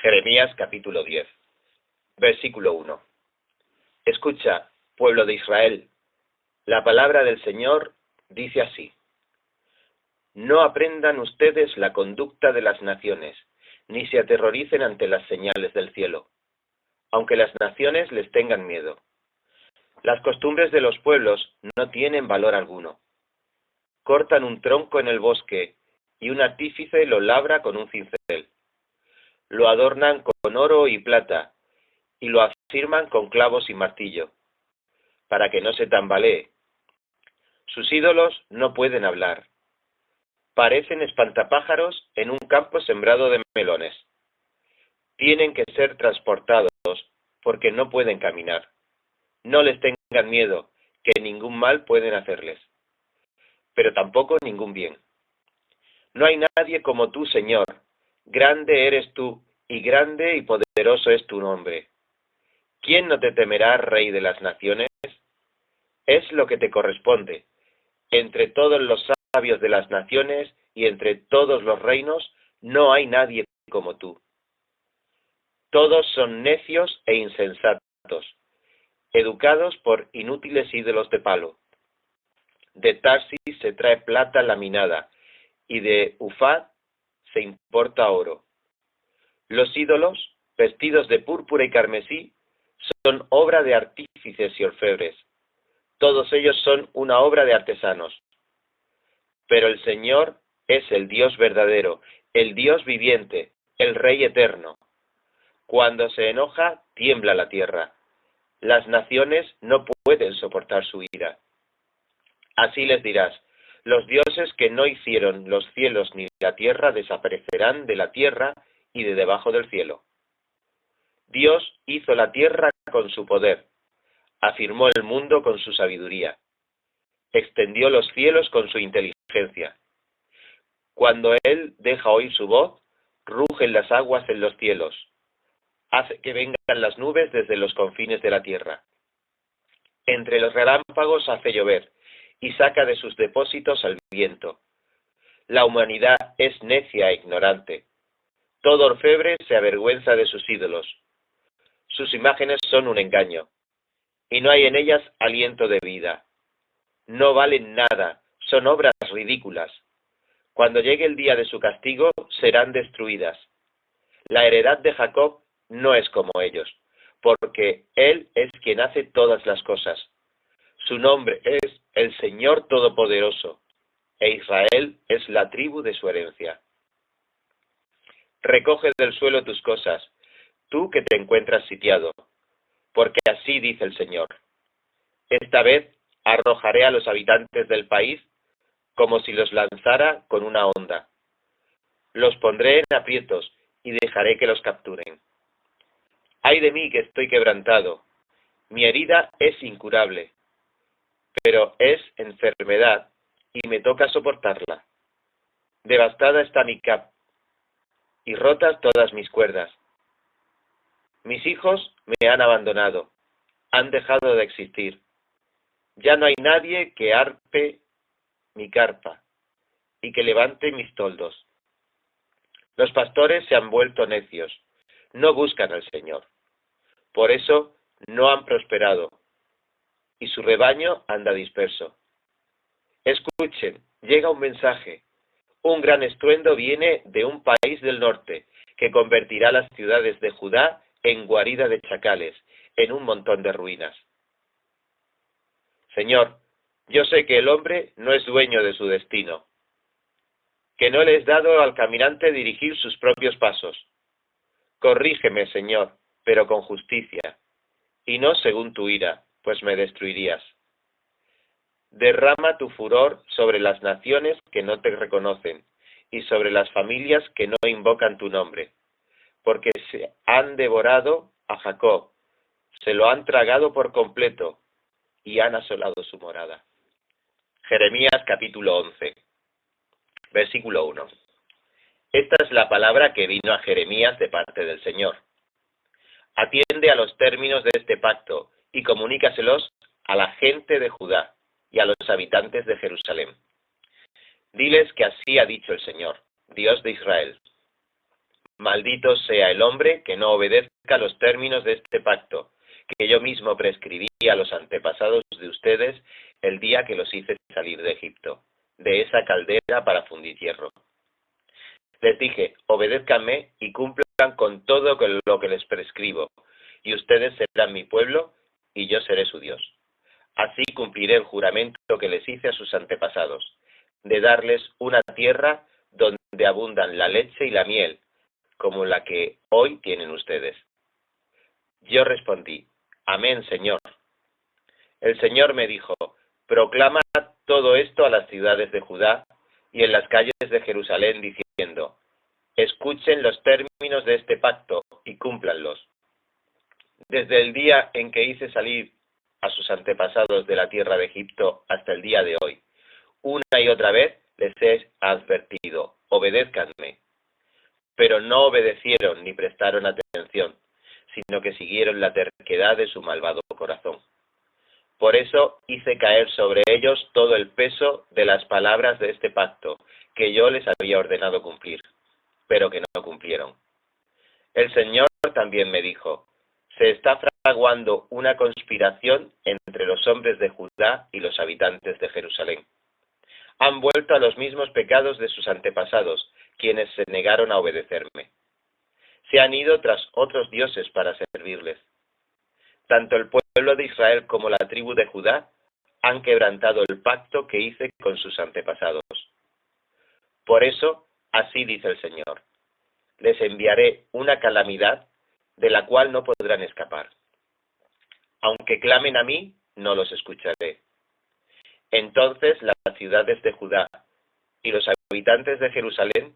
Jeremías capítulo 10, versículo 1. Escucha, pueblo de Israel, la palabra del Señor dice así: No aprendan ustedes la conducta de las naciones, ni se aterroricen ante las señales del cielo, aunque las naciones les tengan miedo. Las costumbres de los pueblos no tienen valor alguno. Cortan un tronco en el bosque y un artífice lo labra con un cincel. Lo adornan con oro y plata y lo afirman con clavos y martillo, para que no se tambalee. Sus ídolos no pueden hablar. Parecen espantapájaros en un campo sembrado de melones. Tienen que ser transportados porque no pueden caminar. No les tengan miedo, que ningún mal pueden hacerles, pero tampoco ningún bien. No hay nadie como tú, Señor. Grande eres tú, y grande y poderoso es tu nombre. ¿Quién no te temerá, Rey de las naciones? Es lo que te corresponde. Entre todos los sabios de las naciones y entre todos los reinos, no hay nadie como tú. Todos son necios e insensatos, educados por inútiles ídolos de palo. De Tarsis se trae plata laminada, y de Ufaz se importa oro. Los ídolos, vestidos de púrpura y carmesí, son obra de artífices y orfebres. Todos ellos son una obra de artesanos. Pero el Señor es el Dios verdadero, el Dios viviente, el Rey eterno. Cuando se enoja, tiembla la tierra. Las naciones no pueden soportar su ira. Así les dirás: los dioses que no hicieron los cielos ni la tierra desaparecerán de la tierra y de debajo del cielo. Dios hizo la tierra con su poder, afirmó el mundo con su sabiduría, extendió los cielos con su inteligencia. Cuando Él deja oír su voz, rugen las aguas en los cielos, hace que vengan las nubes desde los confines de la tierra. Entre los relámpagos hace llover, y saca de sus depósitos al viento. La humanidad es necia e ignorante. Todo orfebre se avergüenza de sus ídolos. Sus imágenes son un engaño, y no hay en ellas aliento de vida. No valen nada, son obras ridículas. Cuando llegue el día de su castigo, serán destruidas. La heredad de Jacob no es como ellos, porque Él es quien hace todas las cosas. Su nombre es el Señor Todopoderoso, e Israel es la tribu de su herencia. Recoge del suelo tus cosas, tú que te encuentras sitiado, porque así dice el Señor: esta vez arrojaré a los habitantes del país como si los lanzara con una onda. Los pondré en aprietos y dejaré que los capturen. Ay de mí que estoy quebrantado, mi herida es incurable, pero es enfermedad y me toca soportarla. Devastada está mi cap y rotas todas mis cuerdas. Mis hijos me han abandonado, han dejado de existir. Ya no hay nadie que arpe mi carpa y que levante mis toldos. Los pastores se han vuelto necios, no buscan al Señor. Por eso no han prosperado, y su rebaño anda disperso. Escuchen, llega un mensaje. Un gran estruendo viene de un país del norte, que convertirá las ciudades de Judá en guarida de chacales, en un montón de ruinas. Señor, yo sé que el hombre no es dueño de su destino, que no le es dado al caminante dirigir sus propios pasos. Corrígeme, Señor, pero con justicia, y no según tu ira, pues me destruirías. Derrama tu furor sobre las naciones que no te reconocen, y sobre las familias que no invocan tu nombre, porque se han devorado a Jacob, se lo han tragado por completo, y han asolado su morada. Jeremías capítulo 11, versículo 1. Esta es la palabra que vino a Jeremías de parte del Señor. Atiende a los términos de este pacto y comunícaselos a la gente de Judá y a los habitantes de Jerusalén. Diles que así ha dicho el Señor, Dios de Israel: Maldito sea el hombre que no obedezca los términos de este pacto, que yo mismo prescribí a los antepasados de ustedes el día que los hice salir de Egipto, de esa caldera para fundir hierro. Les dije, obedézcanme y cumplan con todo lo que les prescribo, y ustedes serán mi pueblo, y yo seré su Dios. Así cumpliré el juramento que les hice a sus antepasados, de darles una tierra donde abundan la leche y la miel, como la que hoy tienen ustedes. Yo respondí, amén, Señor. El Señor me dijo, proclama todo esto a las ciudades de Judá y en las calles de Jerusalén, diciendo, escuchen los términos de este pacto y cúmplanlos. Desde el día en que hice salir a sus antepasados de la tierra de Egipto hasta el día de hoy, una y otra vez les he advertido, obedézcanme. Pero no obedecieron ni prestaron atención, sino que siguieron la terquedad de su malvado corazón. Por eso hice caer sobre ellos todo el peso de las palabras de este pacto, que yo les había ordenado cumplir, pero que no cumplieron. El Señor también me dijo, se está fraguando una conspiración entre los hombres de Judá y los habitantes de Jerusalén. Han vuelto a los mismos pecados de sus antepasados, quienes se negaron a obedecerme. Se han ido tras otros dioses para servirles. Tanto el pueblo de Israel como la tribu de Judá han quebrantado el pacto que hice con sus antepasados. Por eso, así dice el Señor, les enviaré una calamidad de la cual no podrán escapar. Aunque clamen a mí, no los escucharé. Entonces las ciudades de Judá y los habitantes de Jerusalén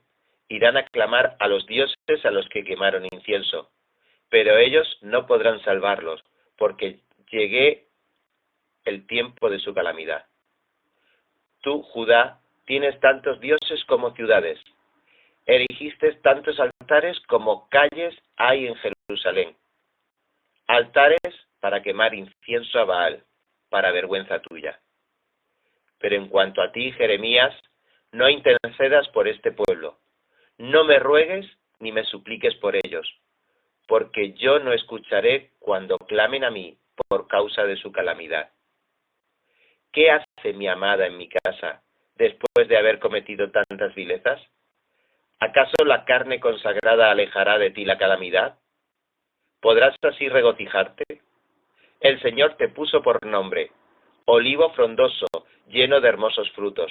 irán a clamar a los dioses a los que quemaron incienso, pero ellos no podrán salvarlos, porque llegue el tiempo de su calamidad. Tú, Judá, tienes tantos dioses como ciudades. Erigiste tantos altares como calles hay en Jerusalén. Altares para quemar incienso a Baal, para vergüenza tuya. Pero en cuanto a ti, Jeremías, no intercedas por este pueblo. No me ruegues ni me supliques por ellos, porque yo no escucharé cuando clamen a mí por causa de su calamidad. ¿Qué hace mi amada en mi casa después de haber cometido tantas vilezas? ¿Acaso la carne consagrada alejará de ti la calamidad? ¿Podrás así regocijarte? El Señor te puso por nombre, olivo frondoso, lleno de hermosos frutos,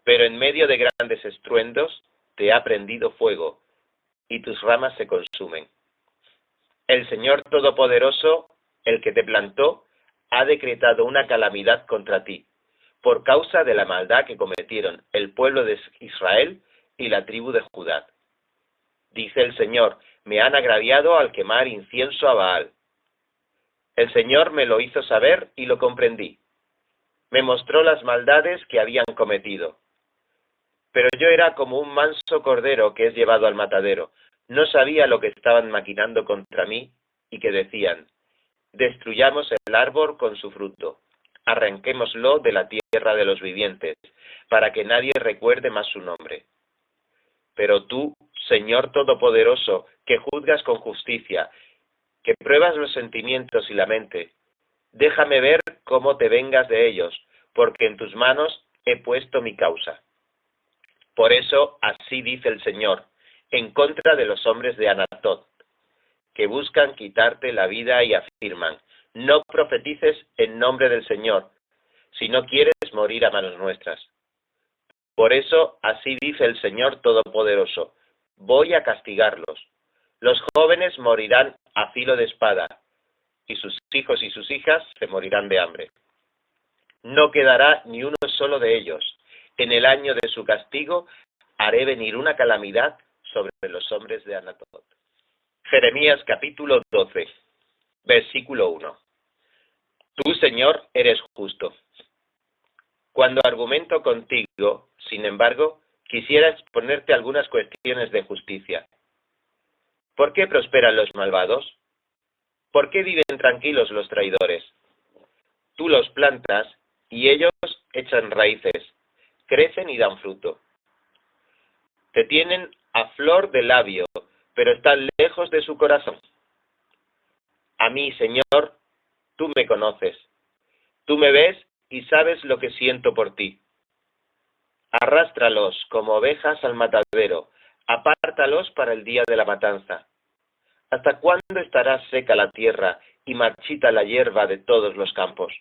pero en medio de grandes estruendos te ha prendido fuego, y tus ramas se consumen. El Señor Todopoderoso, el que te plantó, ha decretado una calamidad contra ti, por causa de la maldad que cometieron el pueblo de Israel y la tribu de Judá. Dice el Señor, me han agraviado al quemar incienso a Baal. El Señor me lo hizo saber y lo comprendí. Me mostró las maldades que habían cometido. Pero yo era como un manso cordero que es llevado al matadero. No sabía lo que estaban maquinando contra mí y que decían, destruyamos el árbol con su fruto, arranquémoslo de la tierra de los vivientes, para que nadie recuerde más su nombre. Pero tú, Señor Todopoderoso, que juzgas con justicia, que pruebas los sentimientos y la mente, déjame ver cómo te vengas de ellos, porque en tus manos he puesto mi causa. Por eso, así dice el Señor, en contra de los hombres de Anatot, que buscan quitarte la vida y afirman, no profetices en nombre del Señor, si no quieres morir a manos nuestras. Por eso, así dice el Señor Todopoderoso, voy a castigarlos. Los jóvenes morirán a filo de espada, y sus hijos y sus hijas se morirán de hambre. No quedará ni uno solo de ellos. En el año de su castigo haré venir una calamidad sobre los hombres de Anatot. Jeremías capítulo 12, versículo 1. Tú, Señor, eres justo. Cuando argumento contigo, sin embargo, quisiera exponerte algunas cuestiones de justicia. ¿Por qué prosperan los malvados? ¿Por qué viven tranquilos los traidores? Tú los plantas y ellos echan raíces, crecen y dan fruto. Te tienen a flor de labio, pero están lejos de su corazón. A mí, Señor, tú me conoces. Tú me ves y sabes lo que siento por ti. Arrástralos como ovejas al matadero, apártalos para el día de la matanza. ¿Hasta cuándo estará seca la tierra y marchita la hierba de todos los campos?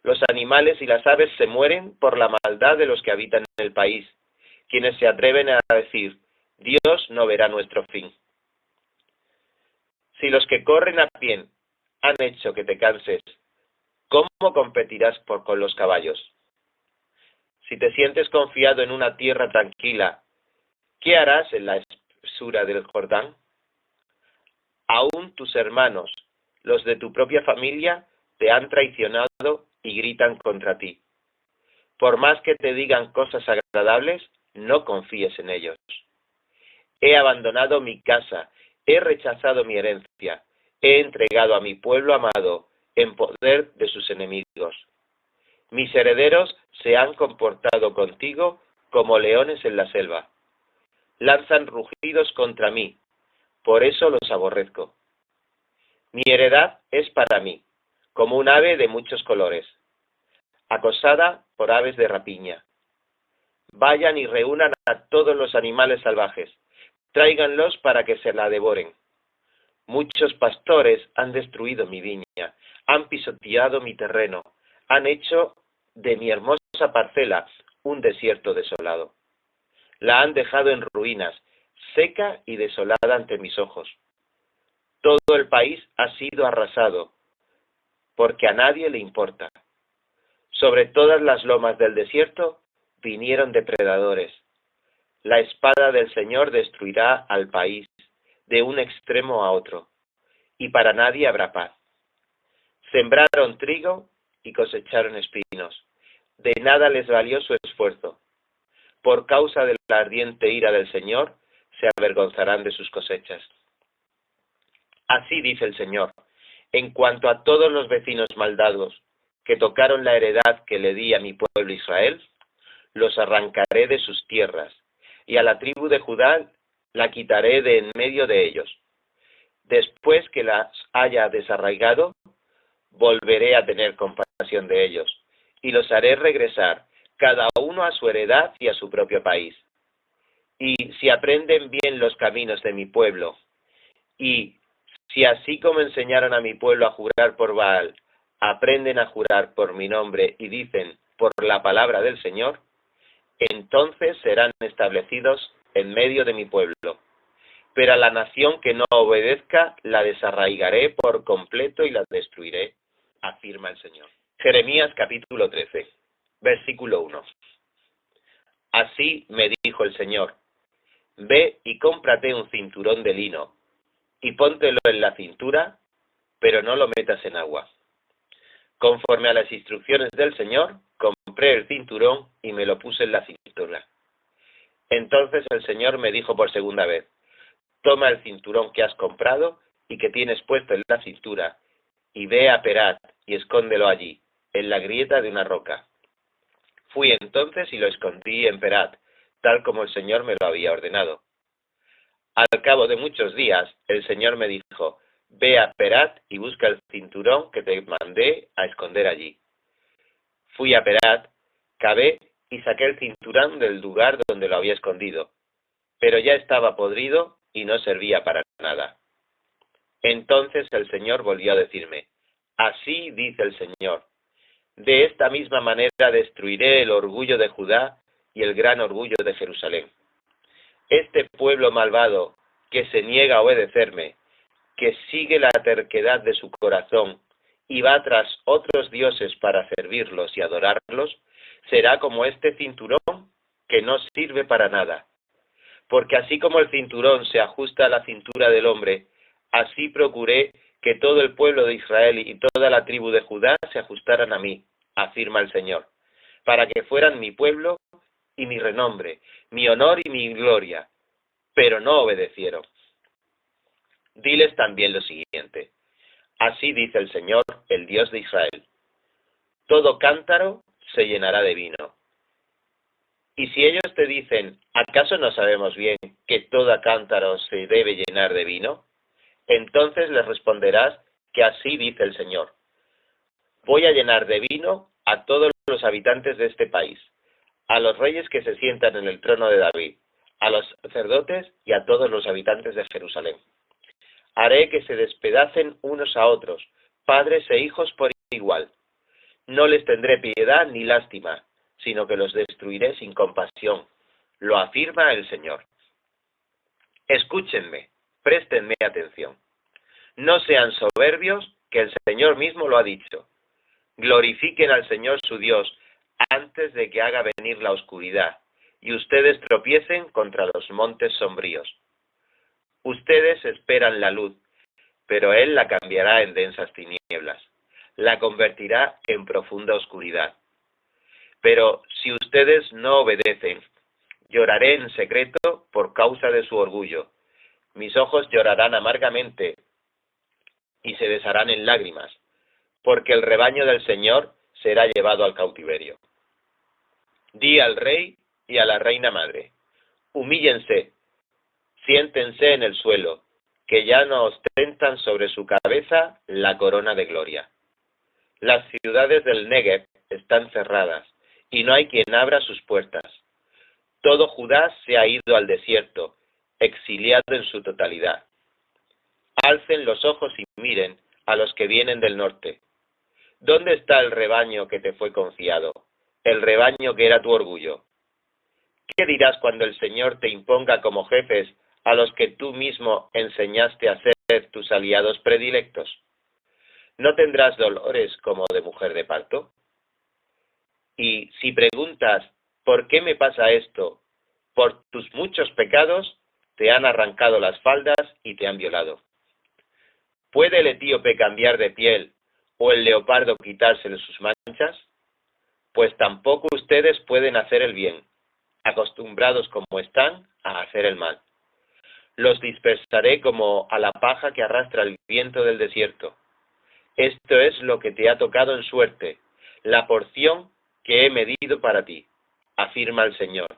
Los animales y las aves se mueren por la maldad de los que habitan en el país, quienes se atreven a decir, Dios no verá nuestro fin. Si los que corren a pie han hecho que te canses, ¿cómo competirás con los caballos? Si te sientes confiado en una tierra tranquila, ¿qué harás en la espesura del Jordán? Aún tus hermanos, los de tu propia familia, te han traicionado y gritan contra ti. Por más que te digan cosas agradables, no confíes en ellos. He abandonado mi casa, he rechazado mi herencia, he entregado a mi pueblo amado en poder de sus enemigos. Mis herederos se han comportado contigo como leones en la selva. Lanzan rugidos contra mí, por eso los aborrezco. Mi heredad es para mí, como un ave de muchos colores, acosada por aves de rapiña. Vayan y reúnan a todos los animales salvajes, tráiganlos para que se la devoren. Muchos pastores han destruido mi viña, han pisoteado mi terreno, han hecho de mi hermosa parcela un desierto desolado. La han dejado en ruinas, seca y desolada ante mis ojos. Todo el país ha sido arrasado, porque a nadie le importa. Sobre todas las lomas del desierto vinieron depredadores. La espada del Señor destruirá al país, de un extremo a otro, y para nadie habrá paz. Sembraron trigo y cosecharon espinos. De nada les valió su esfuerzo. Por causa de la ardiente ira del Señor, se avergonzarán de sus cosechas. Así dice el Señor, en cuanto a todos los vecinos maldados que tocaron la heredad que le di a mi pueblo Israel, los arrancaré de sus tierras, y a la tribu de Judá la quitaré de en medio de ellos. Después que las haya desarraigado, volveré a tener compasión de ellos, y los haré regresar, cada uno a su heredad y a su propio país. Y si aprenden bien los caminos de mi pueblo, y si así como enseñaron a mi pueblo a jurar por Baal, aprenden a jurar por mi nombre y dicen por la palabra del Señor, entonces serán establecidos en medio de mi pueblo. Pero a la nación que no obedezca, la desarraigaré por completo y la destruiré, afirma el Señor. Jeremías capítulo 13, versículo 1. Así me dijo el Señor, ve y cómprate un cinturón de lino, y póntelo en la cintura, pero no lo metas en agua. Conforme a las instrucciones del Señor, compré el cinturón y me lo puse en la cintura. Entonces el Señor me dijo por segunda vez, toma el cinturón que has comprado y que tienes puesto en la cintura, y ve a Perat y escóndelo allí, en la grieta de una roca. Fui entonces y lo escondí en Perat, tal como el Señor me lo había ordenado. Al cabo de muchos días, el Señor me dijo, ve a Perat y busca el cinturón que te mandé a esconder allí. Fui a Perat, cavé y saqué el cinturón del lugar donde lo había escondido, pero ya estaba podrido y no servía para nada. Entonces el Señor volvió a decirme, así dice el Señor, de esta misma manera destruiré el orgullo de Judá y el gran orgullo de Jerusalén. Este pueblo malvado que se niega a obedecerme, que sigue la terquedad de su corazón y va tras otros dioses para servirlos y adorarlos, será como este cinturón que no sirve para nada. Porque así como el cinturón se ajusta a la cintura del hombre, así procuré que todo el pueblo de Israel y toda la tribu de Judá se ajustaran a mí, afirma el Señor, para que fueran mi pueblo y mi renombre, mi honor y mi gloria, pero no obedecieron. Diles también lo siguiente, así dice el Señor, el Dios de Israel, todo cántaro se llenará de vino. Y si ellos te dicen, ¿Acaso no sabemos bien que todo cántaro se debe llenar de vino? Entonces les responderás que así dice el Señor: voy a llenar de vino a todos los habitantes de este país, a los reyes que se sientan en el trono de David, a los sacerdotes y a todos los habitantes de Jerusalén. Haré que se despedacen unos a otros, padres e hijos por igual. No les tendré piedad ni lástima, sino que los destruiré sin compasión. Lo afirma el Señor. Escúchenme, préstenme atención. No sean soberbios, que el Señor mismo lo ha dicho. Glorifiquen al Señor su Dios antes de que haga venir la oscuridad y ustedes tropiecen contra los montes sombríos. Ustedes esperan la luz, pero Él la cambiará en densas tinieblas, la convertirá en profunda oscuridad. Pero si ustedes no obedecen, lloraré en secreto por causa de su orgullo. Mis ojos llorarán amargamente y se desharán en lágrimas, porque el rebaño del Señor será llevado al cautiverio. Di al rey y a la reina madre: humíllense, siéntense en el suelo, que ya no ostentan sobre su cabeza la corona de gloria. Las ciudades del Negev están cerradas, y no hay quien abra sus puertas. Todo Judá se ha ido al desierto, exiliado en su totalidad. Alcen los ojos y miren a los que vienen del norte. ¿Dónde está el rebaño que te fue confiado, el rebaño que era tu orgullo? ¿Qué dirás cuando el Señor te imponga como jefes a los que tú mismo enseñaste a ser tus aliados predilectos? ¿No tendrás dolores como de mujer de parto? Y si preguntas, ¿por qué me pasa esto? Por tus muchos pecados te han arrancado las faldas y te han violado. ¿Puede el etíope cambiar de piel o el leopardo quitársele sus manchas? Pues tampoco ustedes pueden hacer el bien, acostumbrados como están a hacer el mal. Los dispersaré como a la paja que arrastra el viento del desierto. Esto es lo que te ha tocado en suerte, la porción que he medido para ti, afirma el Señor.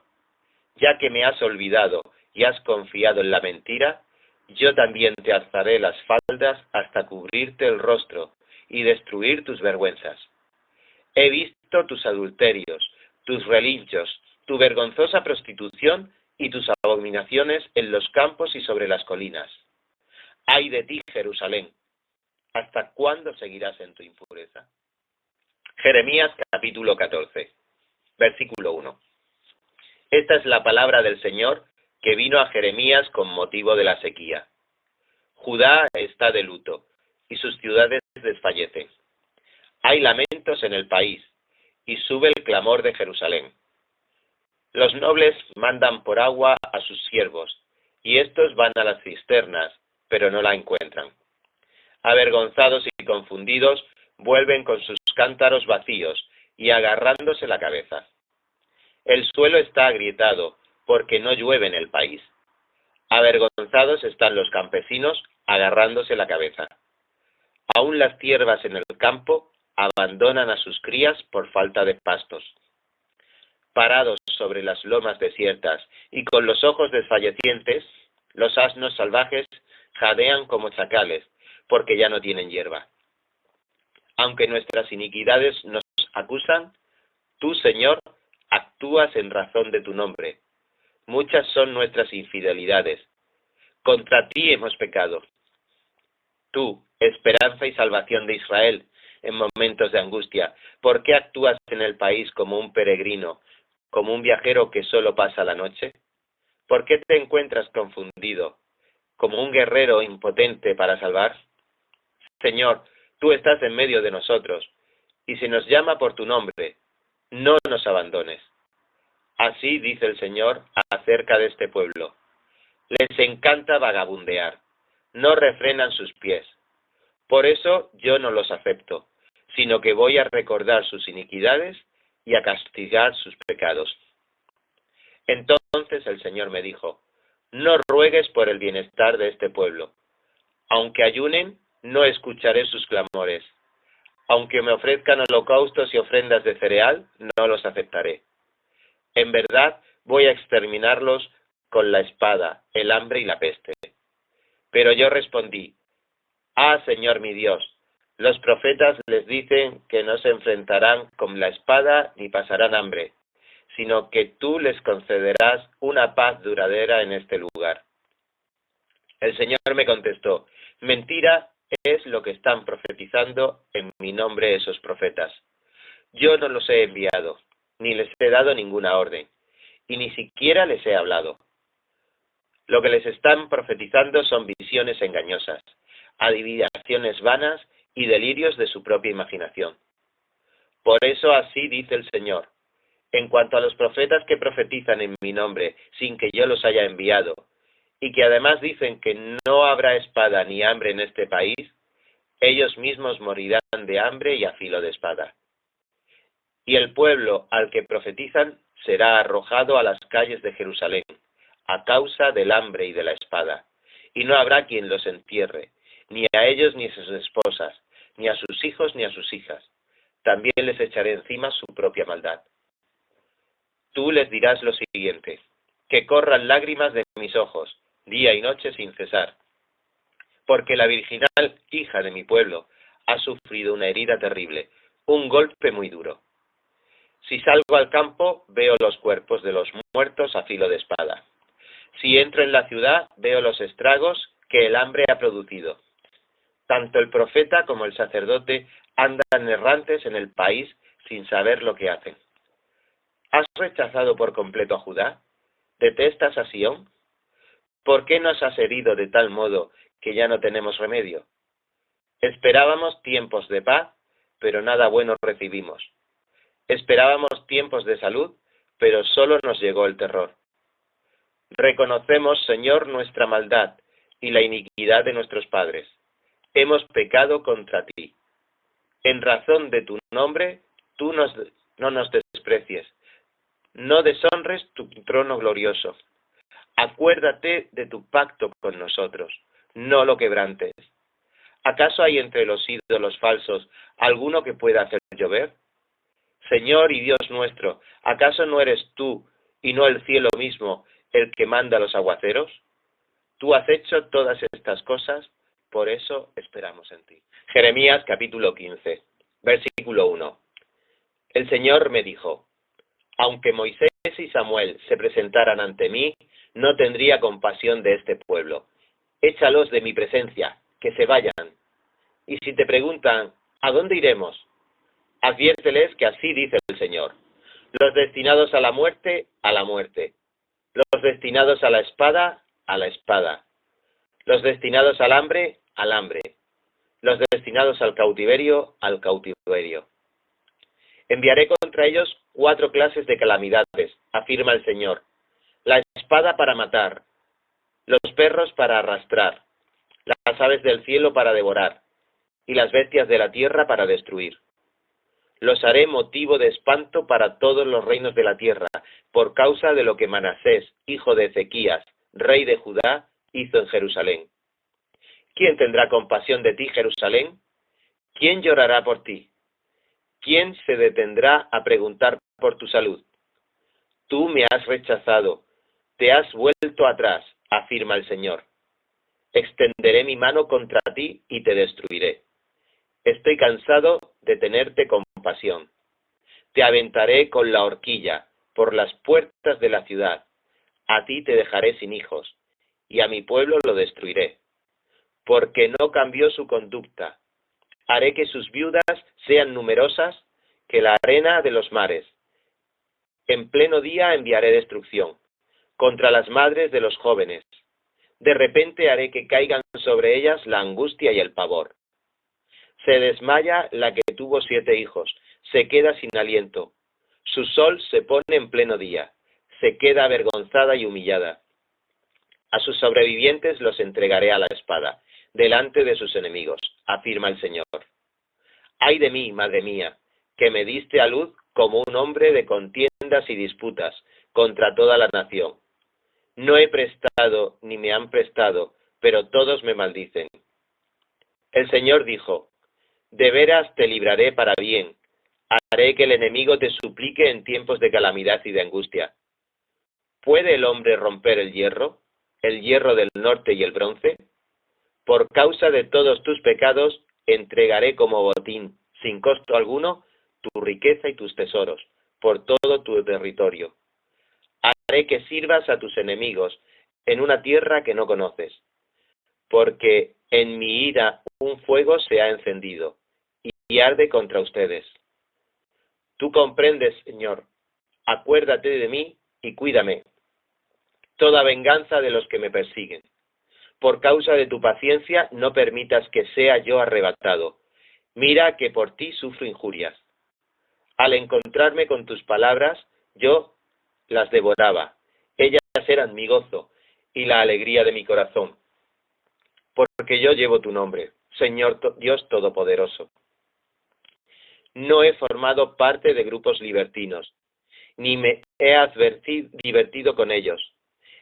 Ya que me has olvidado y has confiado en la mentira, yo también te alzaré las faldas hasta cubrirte el rostro y destruir tus vergüenzas. He visto tus adulterios, tus relinchos, tu vergonzosa prostitución y tus abominaciones en los campos y sobre las colinas. ¡Ay de ti, Jerusalén! ¿Hasta cuándo seguirás en tu impureza? Jeremías capítulo 14, versículo 1. Esta es la palabra del Señor que vino a Jeremías con motivo de la sequía. Judá está de luto y sus ciudades desfallecen. Hay lamentos en el país y sube el clamor de Jerusalén. Los nobles mandan por agua a sus siervos y estos van a las cisternas, pero no la encuentran. Avergonzados y confundidos, vuelven con sus cántaros vacíos y agarrándose la cabeza. El suelo está agrietado, porque no llueve en el país. Avergonzados están los campesinos, agarrándose la cabeza. Aún las ciervas en el campo abandonan a sus crías por falta de pastos. Parados sobre las lomas desiertas y con los ojos desfallecientes, los asnos salvajes jadean como chacales, porque ya no tienen hierba. Aunque nuestras iniquidades nos acusan, tú, Señor, actúas en razón de tu nombre. Muchas son nuestras infidelidades. Contra ti hemos pecado. Tú, esperanza y salvación de Israel, en momentos de angustia, ¿por qué actúas en el país como un peregrino, como un viajero que solo pasa la noche? ¿Por qué te encuentras confundido, como un guerrero impotente para salvar? Señor, tú estás en medio de nosotros, y se nos llama por tu nombre, no nos abandones. Así dice el Señor acerca de este pueblo. Les encanta vagabundear, no refrenan sus pies. Por eso yo no los acepto, sino que voy a recordar sus iniquidades y a castigar sus pecados. Entonces el Señor me dijo: no ruegues por el bienestar de este pueblo. Aunque ayunen, no escucharé sus clamores. Aunque me ofrezcan holocaustos y ofrendas de cereal, no los aceptaré. En verdad, voy a exterminarlos con la espada, el hambre y la peste. Pero yo respondí: Ah, Señor mi Dios, los profetas les dicen que no se enfrentarán con la espada ni pasarán hambre, sino que tú les concederás una paz duradera en este lugar. El Señor me contestó: Mentira es lo que están profetizando en mi nombre esos profetas. Yo no los he enviado, ni les he dado ninguna orden, y ni siquiera les he hablado. Lo que les están profetizando son visiones engañosas, adivinaciones vanas y delirios de su propia imaginación. Por eso así dice el Señor: en cuanto a los profetas que profetizan en mi nombre sin que yo los haya enviado, y que además dicen que no habrá espada ni hambre en este país, ellos mismos morirán de hambre y a filo de espada. Y el pueblo al que profetizan será arrojado a las calles de Jerusalén, a causa del hambre y de la espada, y no habrá quien los entierre, ni a ellos ni a sus esposas, ni a sus hijos ni a sus hijas. También les echaré encima su propia maldad. Tú les dirás lo siguiente: que corran lágrimas de mis ojos, día y noche sin cesar, porque la virginal hija de mi pueblo ha sufrido una herida terrible, un golpe muy duro. Si salgo al campo, veo los cuerpos de los muertos a filo de espada. Si entro en la ciudad, veo los estragos que el hambre ha producido. Tanto el profeta como el sacerdote andan errantes en el país sin saber lo que hacen. ¿Has rechazado por completo a Judá? ¿Detestas a Sión? ¿Por qué nos has herido de tal modo que ya no tenemos remedio? Esperábamos tiempos de paz, pero nada bueno recibimos. Esperábamos tiempos de salud, pero solo nos llegó el terror. Reconocemos, Señor, nuestra maldad y la iniquidad de nuestros padres. Hemos pecado contra ti. En razón de tu nombre, tú no nos desprecies. No deshonres tu trono glorioso. Acuérdate de tu pacto con nosotros. No lo quebrantes. ¿Acaso hay entre los ídolos falsos alguno que pueda hacer llover? Señor y Dios nuestro, ¿acaso no eres tú y no el cielo mismo el que manda los aguaceros? Tú has hecho todas estas cosas, por eso esperamos en ti. Jeremías capítulo 15, versículo 1. El Señor me dijo: aunque Moisés y Samuel se presentaran ante mí, no tendría compasión de este pueblo. Échalos de mi presencia, que se vayan. Y si te preguntan: ¿a dónde iremos?, adviérteles que así dice el Señor: los destinados a la muerte, a la muerte; los destinados a la espada, a la espada; los destinados al hambre, los destinados al cautiverio, al cautiverio. Enviaré contra ellos 4 clases de calamidades, afirma el Señor: la espada para matar, los perros para arrastrar, las aves del cielo para devorar, y las bestias de la tierra para destruir. Los haré motivo de espanto para todos los reinos de la tierra, por causa de lo que Manasés, hijo de Ezequías, rey de Judá, hizo en Jerusalén. ¿Quién tendrá compasión de ti, Jerusalén? ¿Quién llorará por ti? ¿Quién se detendrá a preguntar por tu salud? Tú me has rechazado, te has vuelto atrás, afirma el Señor. Extenderé mi mano contra ti y te destruiré. Estoy cansado de tenerte compasión. Te aventaré con la horquilla por las puertas de la ciudad. A ti te dejaré sin hijos, y a mi pueblo lo destruiré, porque no cambió su conducta. Haré que sus viudas sean numerosas que la arena de los mares. En pleno día enviaré destrucción contra las madres de los jóvenes. De repente haré que caigan sobre ellas la angustia y el pavor. Se desmaya la que tuvo 7 hijos, se queda sin aliento. Su sol se pone en pleno día, se queda avergonzada y humillada. A sus sobrevivientes los entregaré a la espada, delante de sus enemigos, afirma el Señor. Ay de mí, madre mía, que me diste a luz como un hombre de contiendas y disputas contra toda la nación. No he prestado ni me han prestado, pero todos me maldicen. El Señor dijo: de veras te libraré para bien, haré que el enemigo te suplique en tiempos de calamidad y de angustia. ¿Puede el hombre romper el hierro del norte y el bronce? Por causa de todos tus pecados, entregaré como botín, sin costo alguno, tu riqueza y tus tesoros, por todo tu territorio. Haré que sirvas a tus enemigos en una tierra que no conoces, porque en mi ira un fuego se ha encendido y arde contra ustedes. Tú comprendes, Señor, acuérdate de mí y cuídame. Toda venganza de los que me persiguen. Por causa de tu paciencia, no permitas que sea yo arrebatado. Mira que por ti sufro injurias. Al encontrarme con tus palabras, yo las devoraba. Ellas eran mi gozo y la alegría de mi corazón. Porque yo llevo tu nombre, Señor Dios Todopoderoso. No he formado parte de grupos libertinos, ni me he divertido con ellos.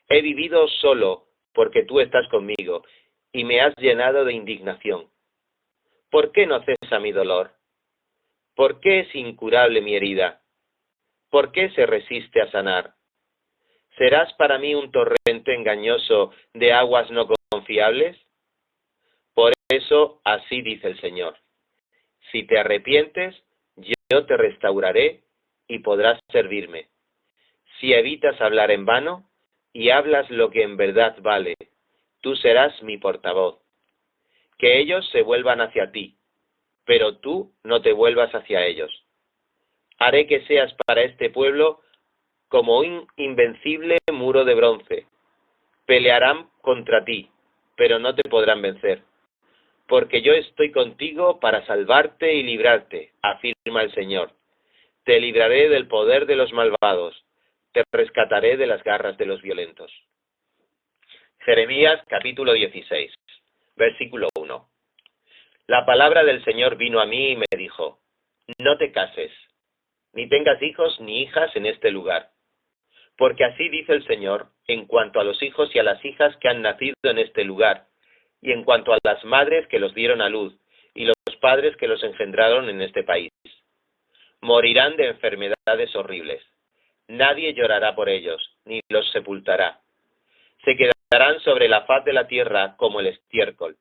He vivido solo porque tú estás conmigo y me has llenado de indignación. ¿Por qué no cesa mi dolor? ¿Por qué es incurable mi herida? ¿Por qué se resiste a sanar? ¿Serás para mí un torrente engañoso de aguas no confiables? Por eso así dice el Señor. Si te arrepientes, yo te restauraré y podrás servirme. Si evitas hablar en vano y hablas lo que en verdad vale, tú serás mi portavoz. Que ellos se vuelvan hacia ti, pero tú no te vuelvas hacia ellos. Haré que seas para este pueblo como un invencible muro de bronce. Pelearán contra ti, pero no te podrán vencer. Porque yo estoy contigo para salvarte y librarte, afirma el Señor. Te libraré del poder de los malvados, te rescataré de las garras de los violentos. Jeremías capítulo 16, versículo 1. La palabra del Señor vino a mí y me dijo, no te cases, ni tengas hijos ni hijas en este lugar. Porque así dice el Señor en cuanto a los hijos y a las hijas que han nacido en este lugar, y en cuanto a las madres que los dieron a luz, y los padres que los engendraron en este país. Morirán de enfermedades horribles. Nadie llorará por ellos, ni los sepultará. Se quedarán sobre la faz de la tierra como el estiércol.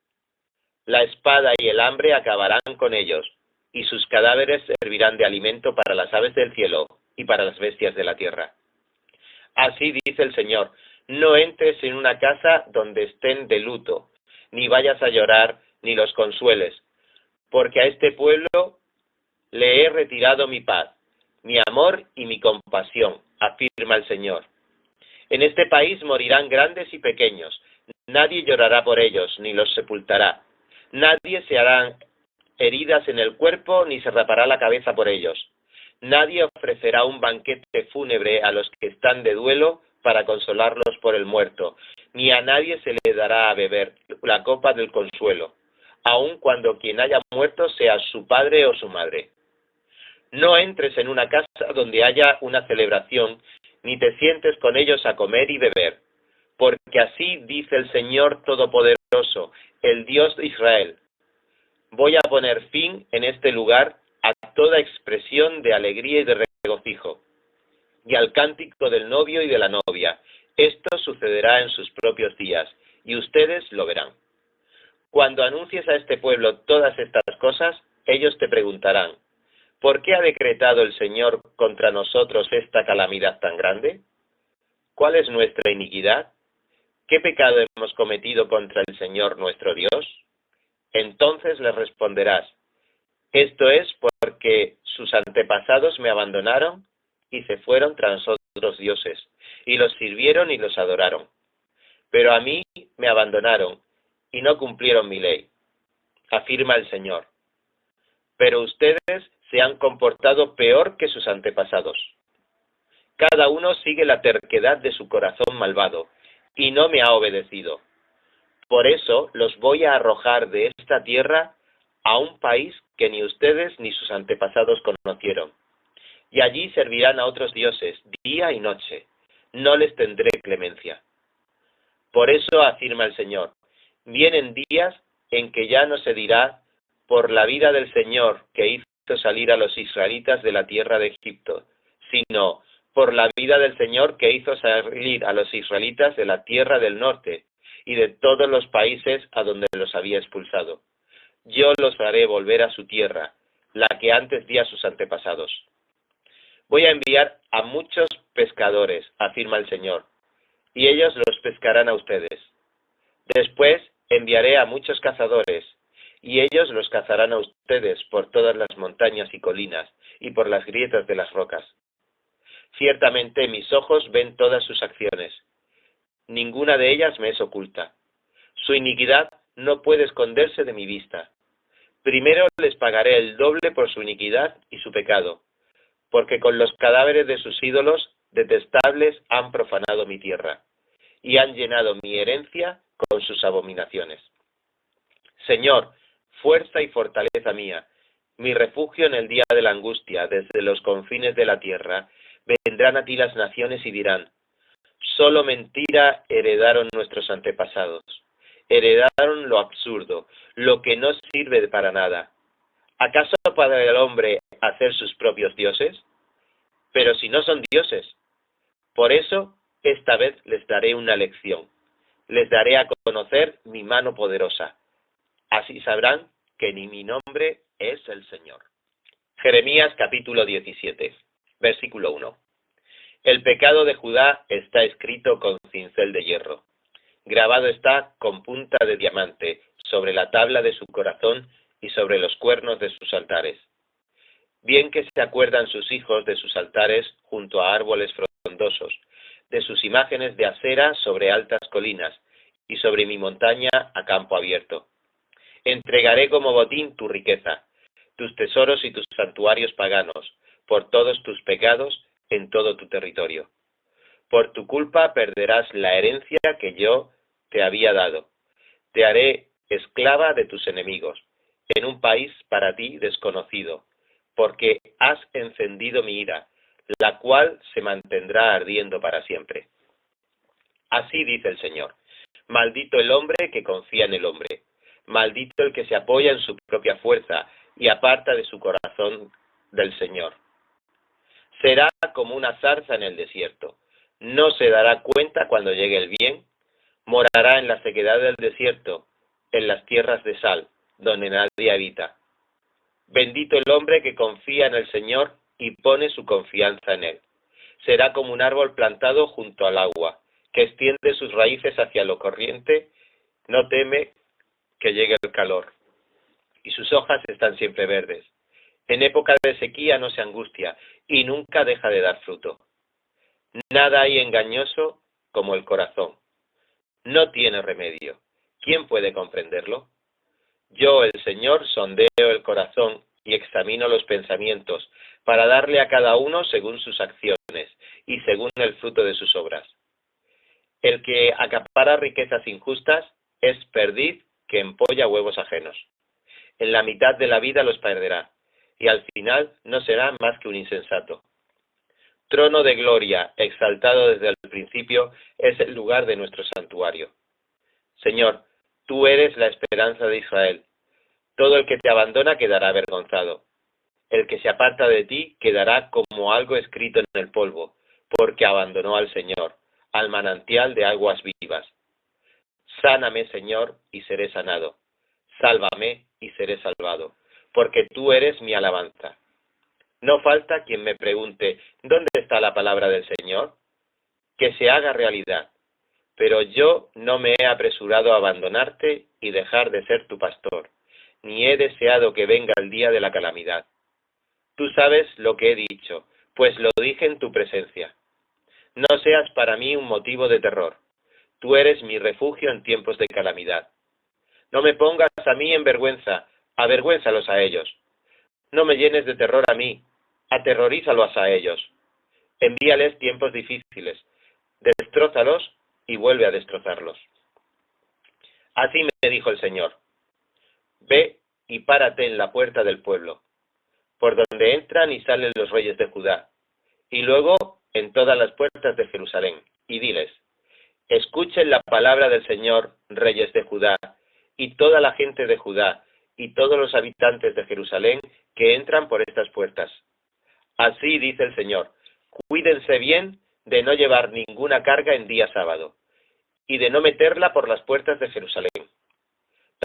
La espada y el hambre acabarán con ellos, y sus cadáveres servirán de alimento para las aves del cielo y para las bestias de la tierra. Así dice el Señor, no entres en una casa donde estén de luto, ni vayas a llorar, ni los consueles, porque a este pueblo le he retirado mi paz, mi amor y mi compasión, afirma el Señor. En este país morirán grandes y pequeños, nadie llorará por ellos, ni los sepultará. Nadie se hará heridas en el cuerpo, ni se rapará la cabeza por ellos. Nadie ofrecerá un banquete fúnebre a los que están de duelo para consolarlos por el muerto, ni a nadie se le dará a beber la copa del consuelo, aun cuando quien haya muerto sea su padre o su madre. No entres en una casa donde haya una celebración, ni te sientes con ellos a comer y beber, porque así dice el Señor Todopoderoso, el Dios de Israel. Voy a poner fin en este lugar a toda expresión de alegría y de regocijo, y al cántico del novio y de la novia. Esto sucederá en sus propios días, y ustedes lo verán. Cuando anuncies a este pueblo todas estas cosas, ellos te preguntarán, ¿por qué ha decretado el Señor contra nosotros esta calamidad tan grande? ¿Cuál es nuestra iniquidad? ¿Qué pecado hemos cometido contra el Señor nuestro Dios? Entonces les responderás, esto es porque sus antepasados me abandonaron y se fueron tras otros dioses, y los sirvieron y los adoraron. Pero a mí me abandonaron y no cumplieron mi ley, afirma el Señor. Pero ustedes se han comportado peor que sus antepasados. Cada uno sigue la terquedad de su corazón malvado, y no me ha obedecido. Por eso los voy a arrojar de esta tierra a un país que ni ustedes ni sus antepasados conocieron. Y allí servirán a otros dioses, día y noche. No les tendré clemencia. Por eso afirma el Señor, vienen días en que ya no se dirá por la vida del Señor que hizo salir a los israelitas de la tierra de Egipto, sino por la vida del Señor que hizo salir a los israelitas de la tierra del norte y de todos los países a donde los había expulsado. Yo los haré volver a su tierra, la que antes di a sus antepasados. Voy a enviar a muchos pescadores, afirma el Señor, y ellos los pescarán a ustedes. Después enviaré a muchos cazadores, y ellos los cazarán a ustedes por todas las montañas y colinas, y por las grietas de las rocas. Ciertamente mis ojos ven todas sus acciones. Ninguna de ellas me es oculta. Su iniquidad no puede esconderse de mi vista. Primero les pagaré el doble por su iniquidad y su pecado, porque con los cadáveres de sus ídolos detestables han profanado mi tierra, y han llenado mi herencia con sus abominaciones. Señor, fuerza y fortaleza mía, mi refugio en el día de la angustia, desde los confines de la tierra, vendrán a ti las naciones y dirán, solo mentira heredaron nuestros antepasados, heredaron lo absurdo, lo que no sirve para nada. ¿Acaso podrá el hombre hacer sus propios dioses? Pero si no son dioses. Por eso, esta vez les daré una lección. Les daré a conocer mi mano poderosa. Así sabrán que ni mi nombre es el Señor. Jeremías capítulo 17, versículo 1. El pecado de Judá está escrito con cincel de hierro. Grabado está con punta de diamante sobre la tabla de su corazón y sobre los cuernos de sus altares. Bien que se acuerdan sus hijos de sus altares junto a árboles frondosos, de sus imágenes de acera sobre altas colinas y sobre mi montaña a campo abierto. Entregaré como botín tu riqueza, tus tesoros y tus santuarios paganos, por todos tus pecados en todo tu territorio. Por tu culpa perderás la herencia que yo te había dado. Te haré esclava de tus enemigos, en un país para ti desconocido, porque has encendido mi ira, la cual se mantendrá ardiendo para siempre. Así dice el Señor, maldito el hombre que confía en el hombre, maldito el que se apoya en su propia fuerza y aparta de su corazón del Señor. Será como una zarza en el desierto, no se dará cuenta cuando llegue el bien, morará en la sequedad del desierto, en las tierras de sal, donde nadie habita. Bendito el hombre que confía en el Señor y pone su confianza en Él. Será como un árbol plantado junto al agua, que extiende sus raíces hacia lo corriente, no teme que llegue el calor, y sus hojas están siempre verdes. En época de sequía no se angustia, y nunca deja de dar fruto. Nada hay engañoso como el corazón. No tiene remedio. ¿Quién puede comprenderlo? Yo, el Señor, sondeo el corazón y examino los pensamientos, para darle a cada uno según sus acciones y según el fruto de sus obras. El que acapara riquezas injustas es perdiz que empolla huevos ajenos. En la mitad de la vida los perderá, y al final no será más que un insensato. Trono de gloria, exaltado desde el principio, es el lugar de nuestro santuario. Señor, tú eres la esperanza de Israel. Todo el que te abandona quedará avergonzado. El que se aparta de ti quedará como algo escrito en el polvo, porque abandonó al Señor, al manantial de aguas vivas. Sáname, Señor, y seré sanado. Sálvame y seré salvado, porque tú eres mi alabanza. No falta quien me pregunte, ¿dónde está la palabra del Señor? Que se haga realidad. Pero yo no me he apresurado a abandonarte y dejar de ser tu pastor, ni he deseado que venga el día de la calamidad. Tú sabes lo que he dicho, pues lo dije en tu presencia. No seas para mí un motivo de terror. Tú eres mi refugio en tiempos de calamidad. No me pongas a mí en vergüenza, avergüénzalos a ellos. No me llenes de terror a mí, aterrorízalos a ellos. Envíales tiempos difíciles, destrózalos y vuelve a destrozarlos. Así me dijo el Señor, ve y párate en la puerta del pueblo, por donde entran y salen los reyes de Judá, y luego en todas las puertas de Jerusalén, y diles, escuchen la palabra del Señor, reyes de Judá, y toda la gente de Judá, y todos los habitantes de Jerusalén que entran por estas puertas. Así dice el Señor, Cuídense bien de no llevar ninguna carga en día sábado, y de no meterla por las puertas de Jerusalén.